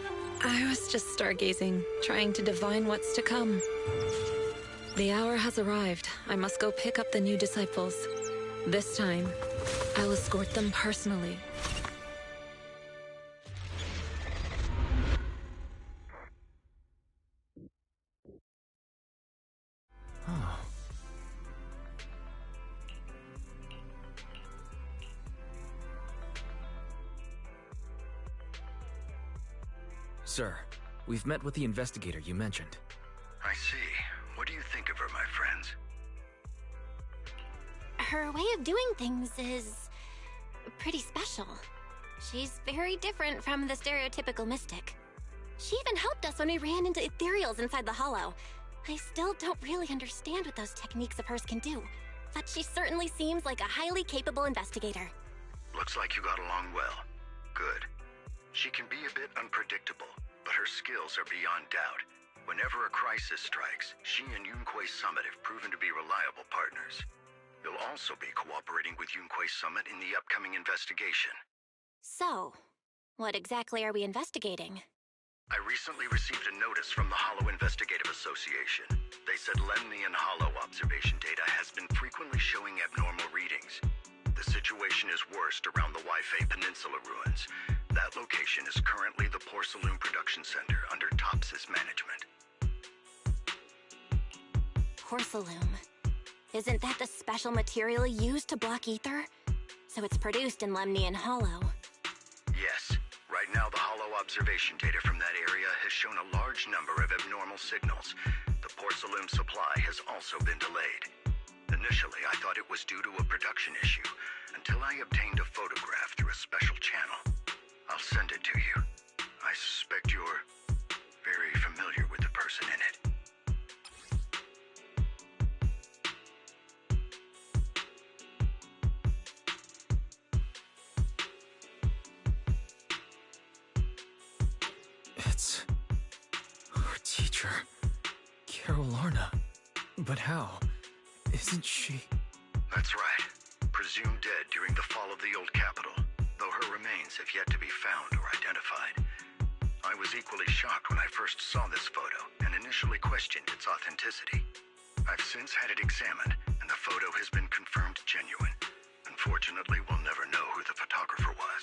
I was just stargazing, trying to divine what's to come. The hour has arrived. I must go pick up the new disciples. This time, I'll escort them personally. Oh. Sir, we've met with the investigator you mentioned. I see. What do you think of her, my friends? Her way of doing things is pretty special. She's very different from the stereotypical mystic. She even helped us when we ran into ethereals inside the Hollow. I still don't really understand what those techniques of hers can do, but she certainly seems like a highly capable investigator. Looks like you got along well. Good. She can be a bit unpredictable, but her skills are beyond doubt. Whenever a crisis strikes, she and Yunquei Summit have proven to be reliable partners. You'll also be cooperating with Yunquei Summit in the upcoming investigation. So, what exactly are we investigating? I recently received a notice from the Hollow Investigative Association. They said Lemnian Hollow observation data has been frequently showing abnormal readings. The situation is worst around the Waifei Peninsula ruins. That location is currently the Porcelain Production Center under Tops's management. Porcelain. Isn't that the special material used to block ether? So it's produced in Lemnian Hollow. Yes. Right now, the Hollow observation data from that area has shown a large number of abnormal signals. The porcelain supply has also been delayed. Initially, I thought it was due to a production issue, until I obtained a photograph through a special channel. I'll send it to you. I suspect you're very familiar with the person in it. It's our teacher, Carol Arna. But how? Isn't she? That's right. Presumed dead during the fall of the old capital, though her remains have yet to be found or identified. I was equally shocked when I first saw this photo and initially questioned its authenticity. I've since had it examined, and the photo has been confirmed genuine. Unfortunately, we'll never know who the photographer was.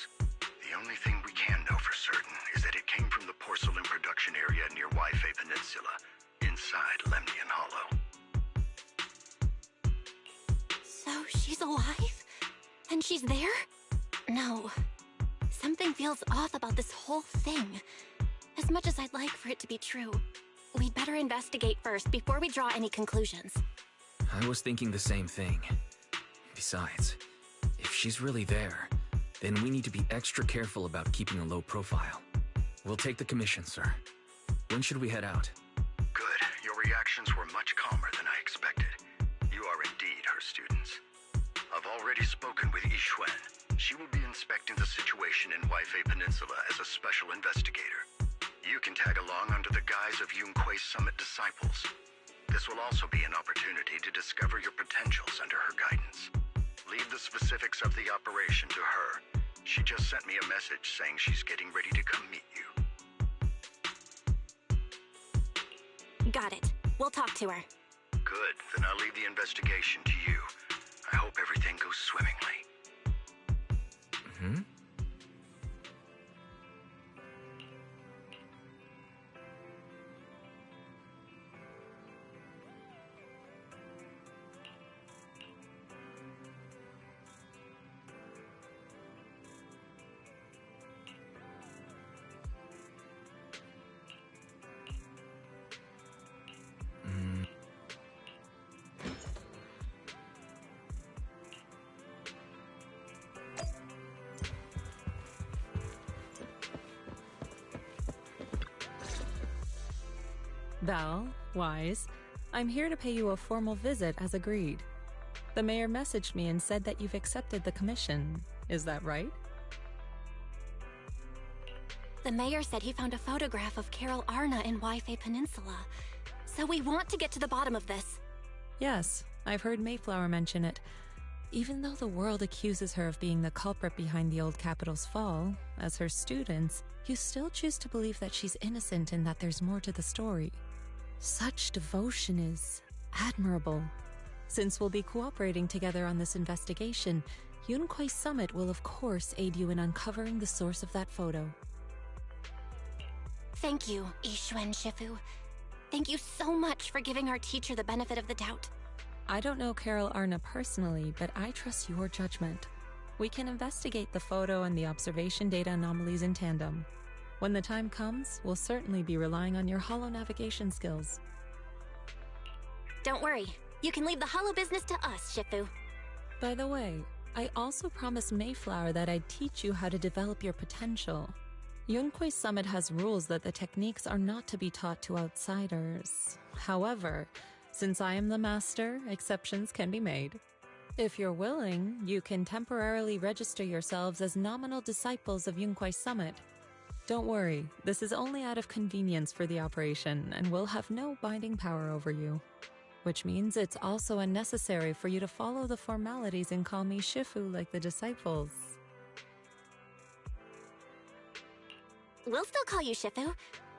The only thing we can know for certain is that it came from the porcelain production area near Waifei Peninsula, inside Lemnian Hollow. So she's alive? And she's there? No. Something feels off about this whole thing. As much as I'd like for it to be true, we'd better investigate first before we draw any conclusions. I was thinking the same thing. Besides, if she's really there, then we need to be extra careful about keeping a low profile. We'll take the commission, sir. When should we head out? Good. Your reactions were much calmer than I expected. You are indeed her students. I've already spoken with Yixuan. She will be inspecting the situation in Waifei Peninsula as a special investigator. You can tag along under the guise of Yunquei Summit disciples. This will also be an opportunity to discover your potentials under her guidance. Leave the specifics of the operation to her. She just sent me a message saying she's getting ready to come meet you. Got it. We'll talk to her. Good. Then I'll leave the investigation to you. I hope everything goes swimmingly. Hmm? Val, Wise, I'm here to pay you a formal visit as agreed. The mayor messaged me and said that you've accepted the commission. Is that right? The mayor said he found a photograph of Carol Arna in Waifei Peninsula. So we want to get to the bottom of this. Yes, I've heard Mayflower mention it. Even though the world accuses her of being the culprit behind the old capital's fall, as her students, you still choose to believe that she's innocent and that there's more to the story. Such devotion is admirable. Since we'll be cooperating together on this investigation, Yunquei Summit will of course aid you in uncovering the source of that photo. Thank you, Yixuan Shifu. Thank you so much for giving our teacher the benefit of the doubt. I don't know Carol Arna personally, but I trust your judgment. We can investigate the photo and the observation data anomalies in tandem. When the time comes, we'll certainly be relying on your holo navigation skills. Don't worry. You can leave the holo business to us, Shifu. By the way, I also promised Mayflower that I'd teach you how to develop your potential. Yunquei Summit has rules that the techniques are not to be taught to outsiders. However, since I am the master, exceptions can be made. If you're willing, you can temporarily register yourselves as nominal disciples of Yunquei Summit. Don't worry, this is only out of convenience for the operation and will have no binding power over you. Which means it's also unnecessary for you to follow the formalities and call me Shifu like the disciples. We'll still call you Shifu.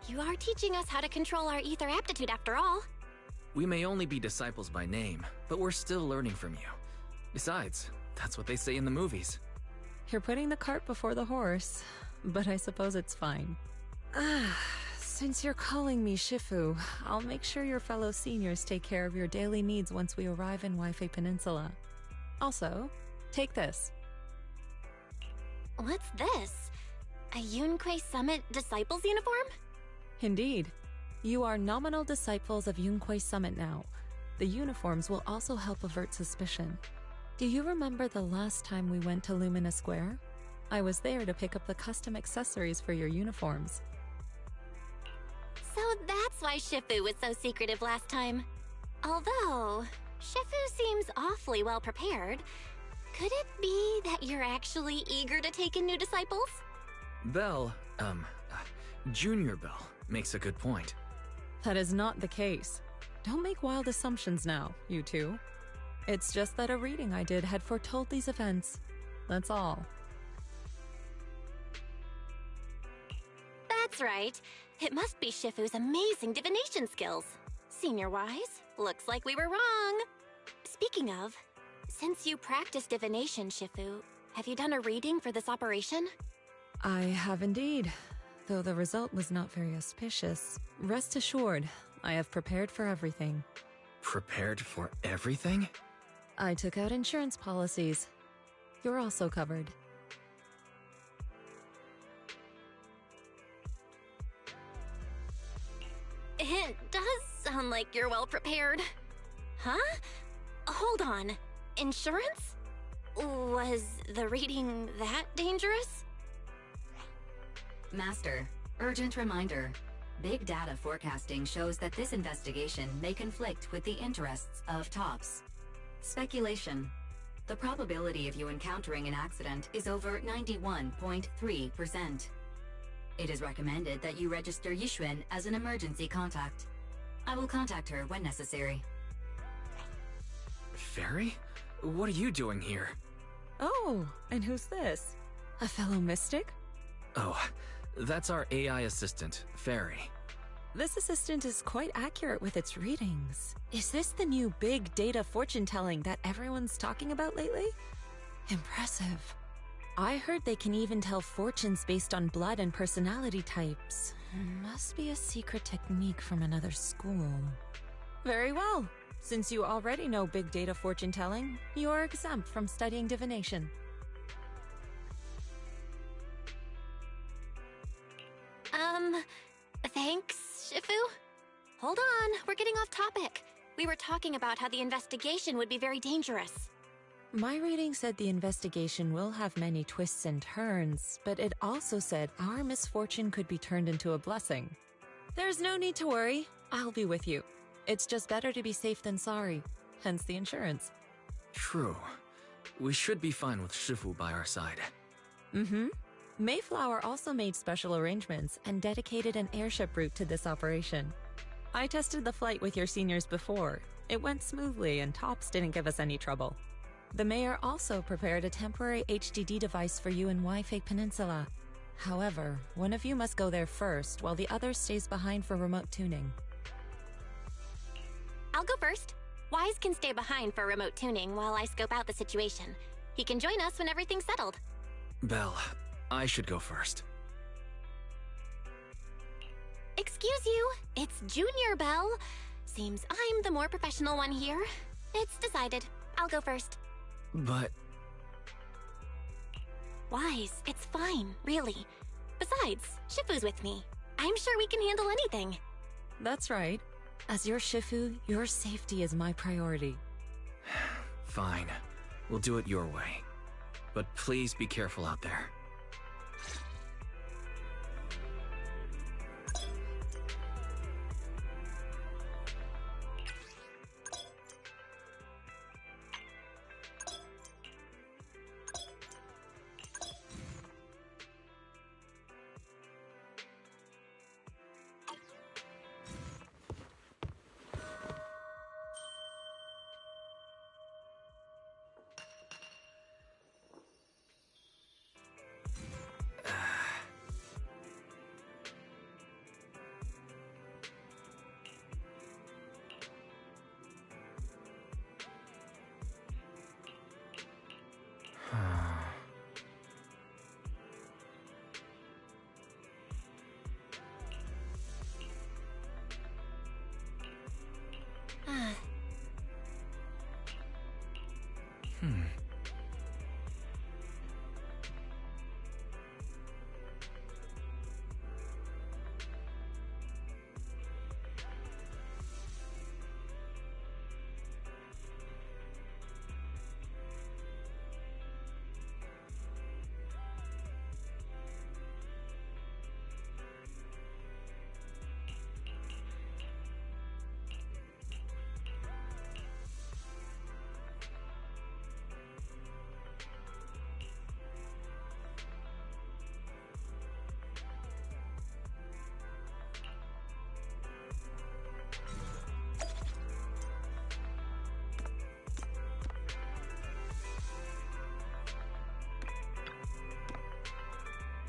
You are teaching us how to control our ether aptitude after all. We may only be disciples by name, but we're still learning from you. Besides, that's what they say in the movies. You're putting the cart before the horse, but I suppose it's fine. Since you're calling me Shifu, I'll make sure your fellow seniors take care of your daily needs once we arrive in Waifei Peninsula. Also, take this. What's this? A Yunquei Summit Disciples uniform? Indeed. You are nominal disciples of Yunquei Summit now. The uniforms will also help avert suspicion. Do you remember the last time we went to Lumina Square? I was there to pick up the custom accessories for your uniforms. So that's why Shifu was so secretive last time. Although, Shifu seems awfully well prepared. Could it be that you're actually eager to take in new disciples? Belle, Junior Belle, makes a good point. That is not the case. Don't make wild assumptions now, you two. It's just that a reading I did had foretold these events. That's all. That's right. It must be Shifu's amazing divination skills. Senior-wise, looks like we were wrong. Speaking of, since you practice divination, Shifu, have you done a reading for this operation? I have indeed, though the result was not very auspicious. Rest assured, I have prepared for everything. Prepared for everything? I took out insurance policies. You're also covered. It does sound like you're well prepared. Huh? Hold on. Insurance? Was the reading that dangerous? Master, urgent reminder. Big data forecasting shows that this investigation may conflict with the interests of TOPS. Speculation. The probability of you encountering an accident is over 91.3%. It is recommended that you register Yixuan as an emergency contact. I will contact her when necessary. Fairy? What are you doing here? Oh, and who's this? A fellow mystic? Oh, that's our AI assistant, Fairy. This assistant is quite accurate with its readings. Is this the new big data fortune-telling that everyone's talking about lately? Impressive. I heard they can even tell fortunes based on blood and personality types. Must be a secret technique from another school. Very well. Since you already know big data fortune-telling, you are exempt from studying divination. Thanks, Shifu? Hold on, we're getting off topic. We were talking about how the investigation would be very dangerous. My reading said the investigation will have many twists and turns, but it also said our misfortune could be turned into a blessing. There's no need to worry. I'll be with you. It's just better to be safe than sorry, hence the insurance. True. We should be fine with Shifu by our side. Mm-hmm. Mayflower also made special arrangements and dedicated an airship route to this operation. I tested the flight with your seniors before. It went smoothly and TOPS didn't give us any trouble. The mayor also prepared a temporary HDD device for you in Wi-Fi Peninsula. However, one of you must go there first, while the other stays behind for remote tuning. I'll go first. Wise can stay behind for remote tuning while I scope out the situation. He can join us when everything's settled. Belle, I should go first. Excuse you, it's Junior Belle. Seems I'm the more professional one here. It's decided. I'll go first. But... Wise, it's fine, really. Besides, Shifu's with me. I'm sure we can handle anything. That's right. As your Shifu, your safety is my priority. Fine. We'll do it your way. But please be careful out there.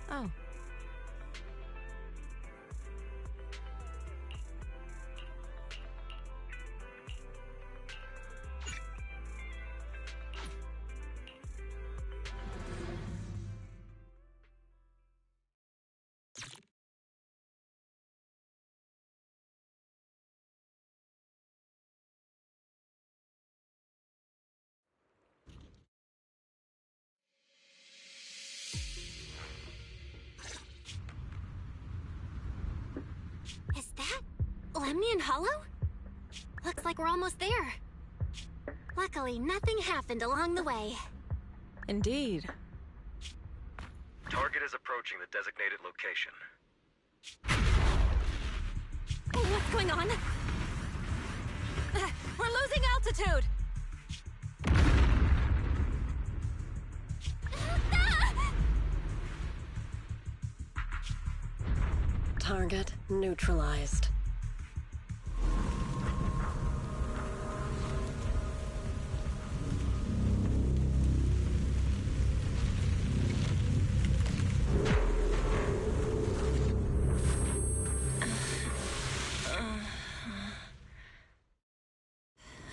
Oh. Is that Lemnian Hollow? Looks like we're almost there. Luckily, nothing happened along the way. Indeed. Target is approaching the designated location. What's going on? We're losing altitude! Target neutralized.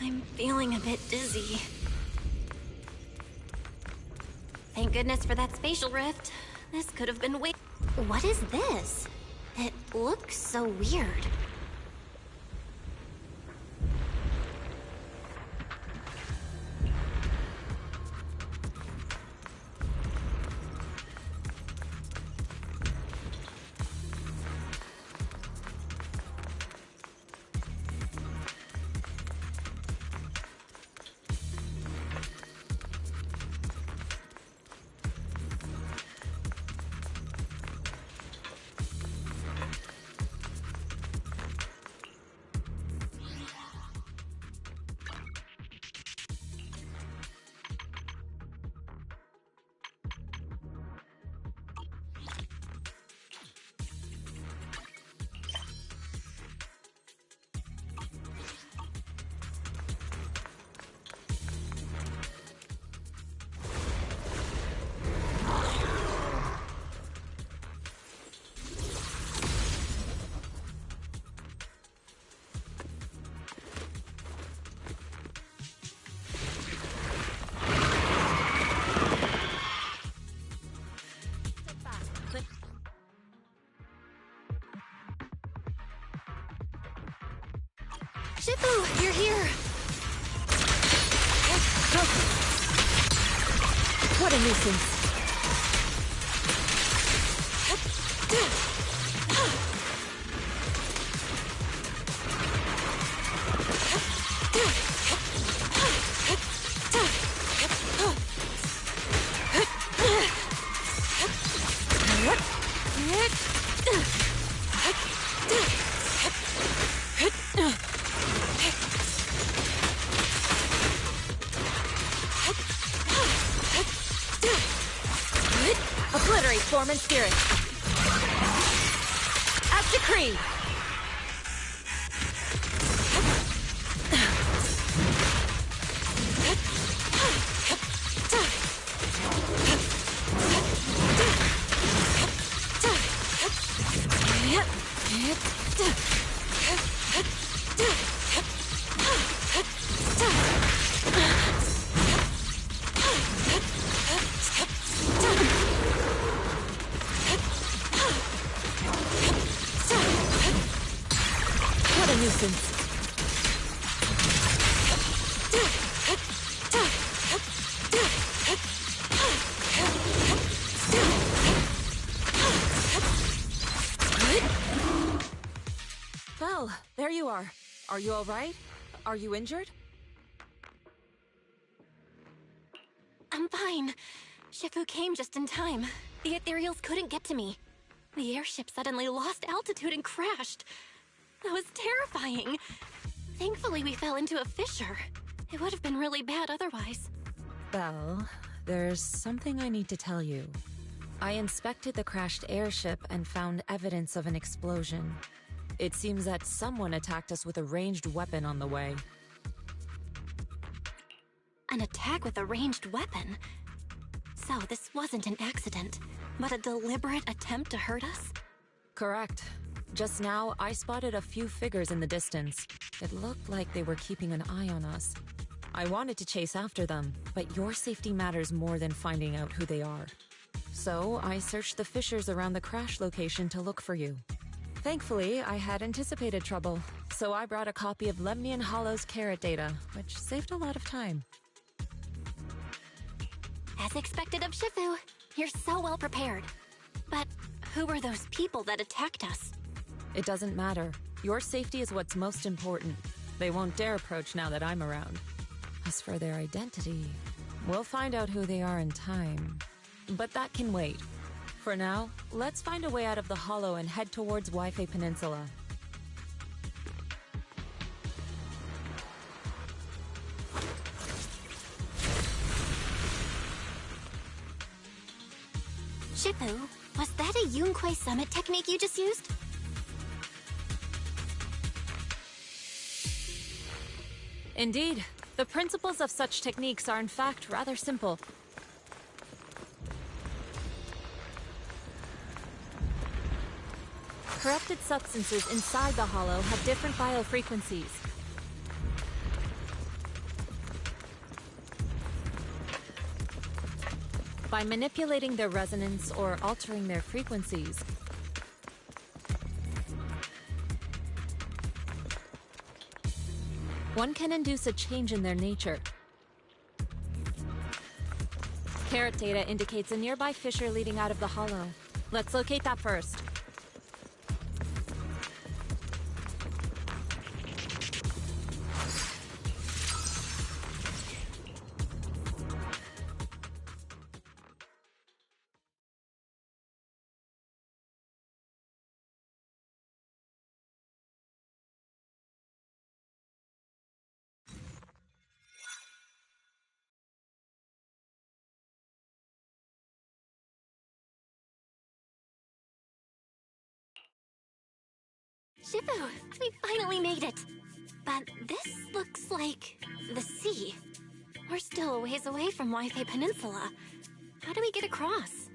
I'm feeling a bit dizzy. Thank goodness for that spatial rift. This could have been way... What is this? It looks so weird. Shifu, you're here! What a nuisance. Obliterate form and spirit. As decreed. What a nuisance. Well, there you are. Are you all right? Are you injured? I'm fine. Shifu came just in time. The ethereals couldn't get to me. The airship suddenly lost altitude and crashed. That was terrifying. Thankfully, we fell into a fissure. It would have been really bad otherwise. Belle, there's something I need to tell you. I inspected the crashed airship and found evidence of an explosion. It seems that someone attacked us with a ranged weapon on the way. An attack with a ranged weapon? So this wasn't an accident, but a deliberate attempt to hurt us? Correct. Just now, I spotted a few figures in the distance. It looked like they were keeping an eye on us. I wanted to chase after them, but your safety matters more than finding out who they are. So, I searched the fissures around the crash location to look for you. Thankfully, I had anticipated trouble, so I brought a copy of Lemnian Hollow's carrot data, which saved a lot of time. As expected of Shifu, you're so well prepared. But who were those people that attacked us? It doesn't matter. Your safety is what's most important. They won't dare approach now that I'm around. As for their identity, we'll find out who they are in time. But that can wait. For now, let's find a way out of the hollow and head towards Wi-Fi Peninsula. Shifu, was that a Yunquei Summit technique you just used? Indeed. The principles of such techniques are in fact rather simple. Corrupted substances inside the hollow have different biofrequencies. By manipulating their resonance or altering their frequencies, one can induce a change in their nature. Carrot data indicates a nearby fissure leading out of the hollow. Let's locate that first. Shifu, we finally made it! But this looks like the sea. We're still a ways away from Wi-Fi Peninsula. How do we get across?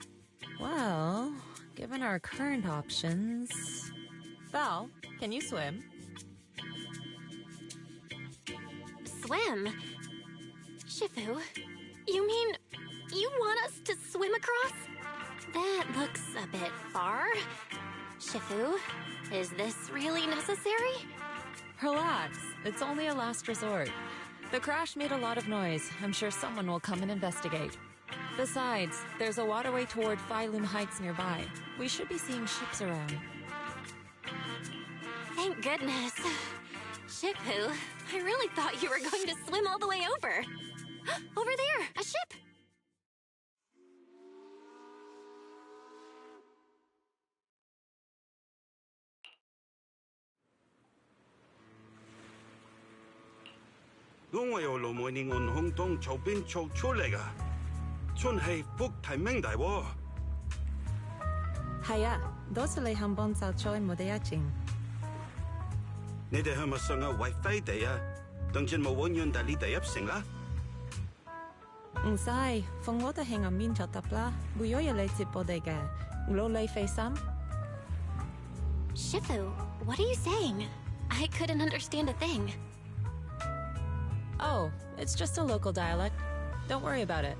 Well, given our current options... Val, can you swim? Swim? Shifu, you mean you want us to swim across? That looks a bit far. Shifu, is this really necessary? Relax. It's only a last resort. The crash made a lot of noise. I'm sure someone will come and investigate. Besides, there's a waterway toward Phylum Heights nearby. We should be seeing ships around. Thank goodness. Shifu, I really thought you were going to swim all the way over. Over there, a ship!我由路每年按空洞草边做出嚟噶，真系福提明大喎。係啊，多謝你肯幫就再冇得一陣。你哋係咪上下為飛地啊？當然冇揾遠大呢地入城啦。唔使，逢我哋喺暗面就得啦，會有嘢你接我哋嘅，攞你費心。Shifu, what are you saying? I couldn't understand a thing. Oh, it's just a local dialect. Don't worry about it.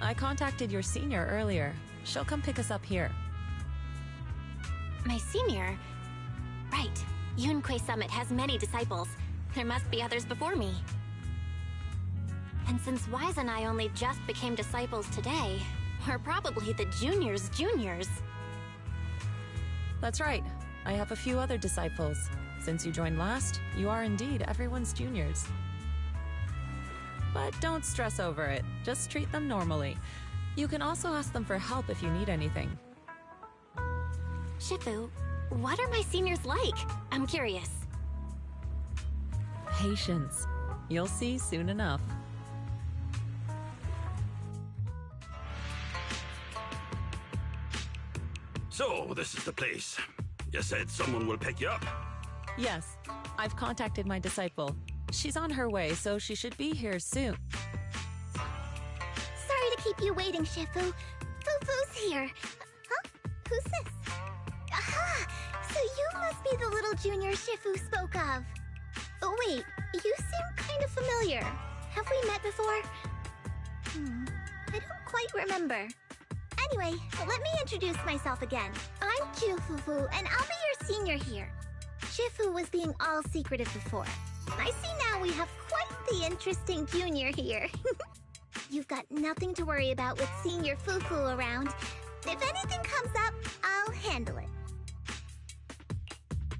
I contacted your senior earlier. She'll come pick us up here. My senior? Right. Yunque Summit has many disciples. There must be others before me. And since Wise and I only just became disciples today, we're probably the juniors' juniors. That's right. I have a few other disciples. Since you joined last, you are indeed everyone's juniors. But don't stress over it. Just treat them normally. You can also ask them for help if you need anything. Shifu, what are my seniors like? I'm curious. Patience. You'll see soon enough. So, this is the place. You said someone will pick you up. Yes, I've contacted my disciple. She's on her way, so she should be here soon. Sorry to keep you waiting, Shifu. Fufu's here. Huh? Who's this? Aha! So you must be the little junior Shifu spoke of. Oh, wait, you seem kind of familiar. Have we met before? I don't quite remember. Anyway, let me introduce myself again. I'm Fufu, and I'll be your senior here. Shifu was being all secretive before. I see now we have quite the interesting junior here. You've got nothing to worry about with senior Fufu around. If anything comes up, I'll handle it.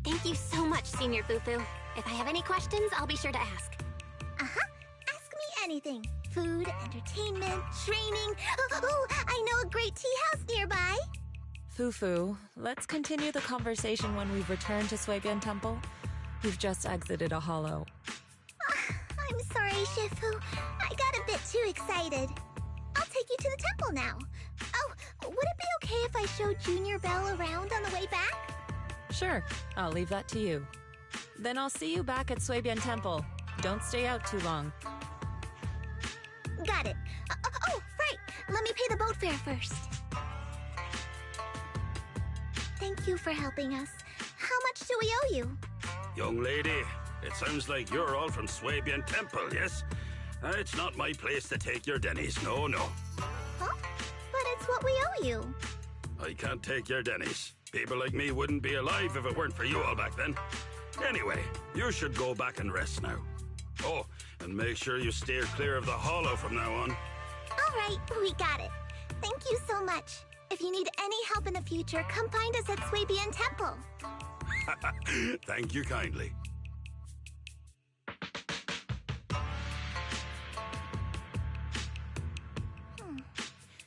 Thank you so much, Senior Fufu. If I have any questions, I'll be sure to ask. Uh-huh. Ask me anything. Food, entertainment, training. Oh, I know a great tea house nearby. Fufu, let's continue the conversation when we've returned to Swabian Temple. We've just exited a hollow. I'm sorry, Shifu. I got a bit too excited. I'll take you to the temple now. Oh, would it be okay if I showed Junior Belle around on the way back? Sure, I'll leave that to you. Then I'll see you back at Swabian Temple. Don't stay out too long. Got it. Oh, right. Let me pay the boat fare first. Thank you for helping us. How much do we owe you? Young lady, it sounds like you're all from Swabian Temple, yes? It's not my place to take your dennies, no. Huh? But it's what we owe you. I can't take your dennies. People like me wouldn't be alive if it weren't for you all back then. Anyway, you should go back and rest now. Oh, and make sure you steer clear of the hollow from now on. All right, we got it. Thank you so much. If you need any help in the future, come find us at Swabian Temple. Thank you kindly.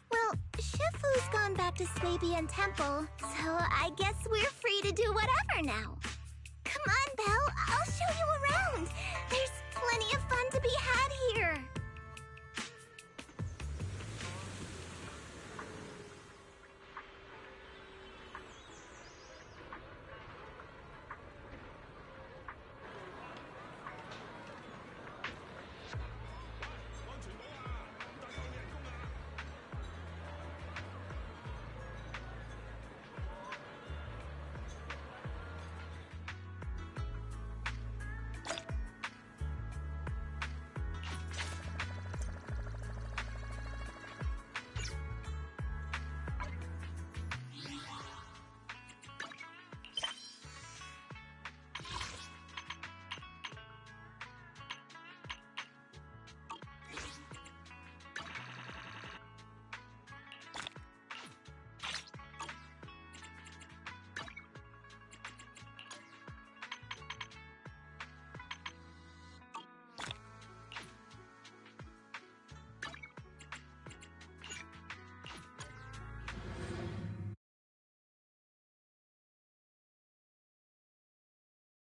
Well, Shifu's gone back to Swabian Temple, so I guess we're free to do whatever now. Come on, Belle, I'll show you around. There's plenty of fun to be had here.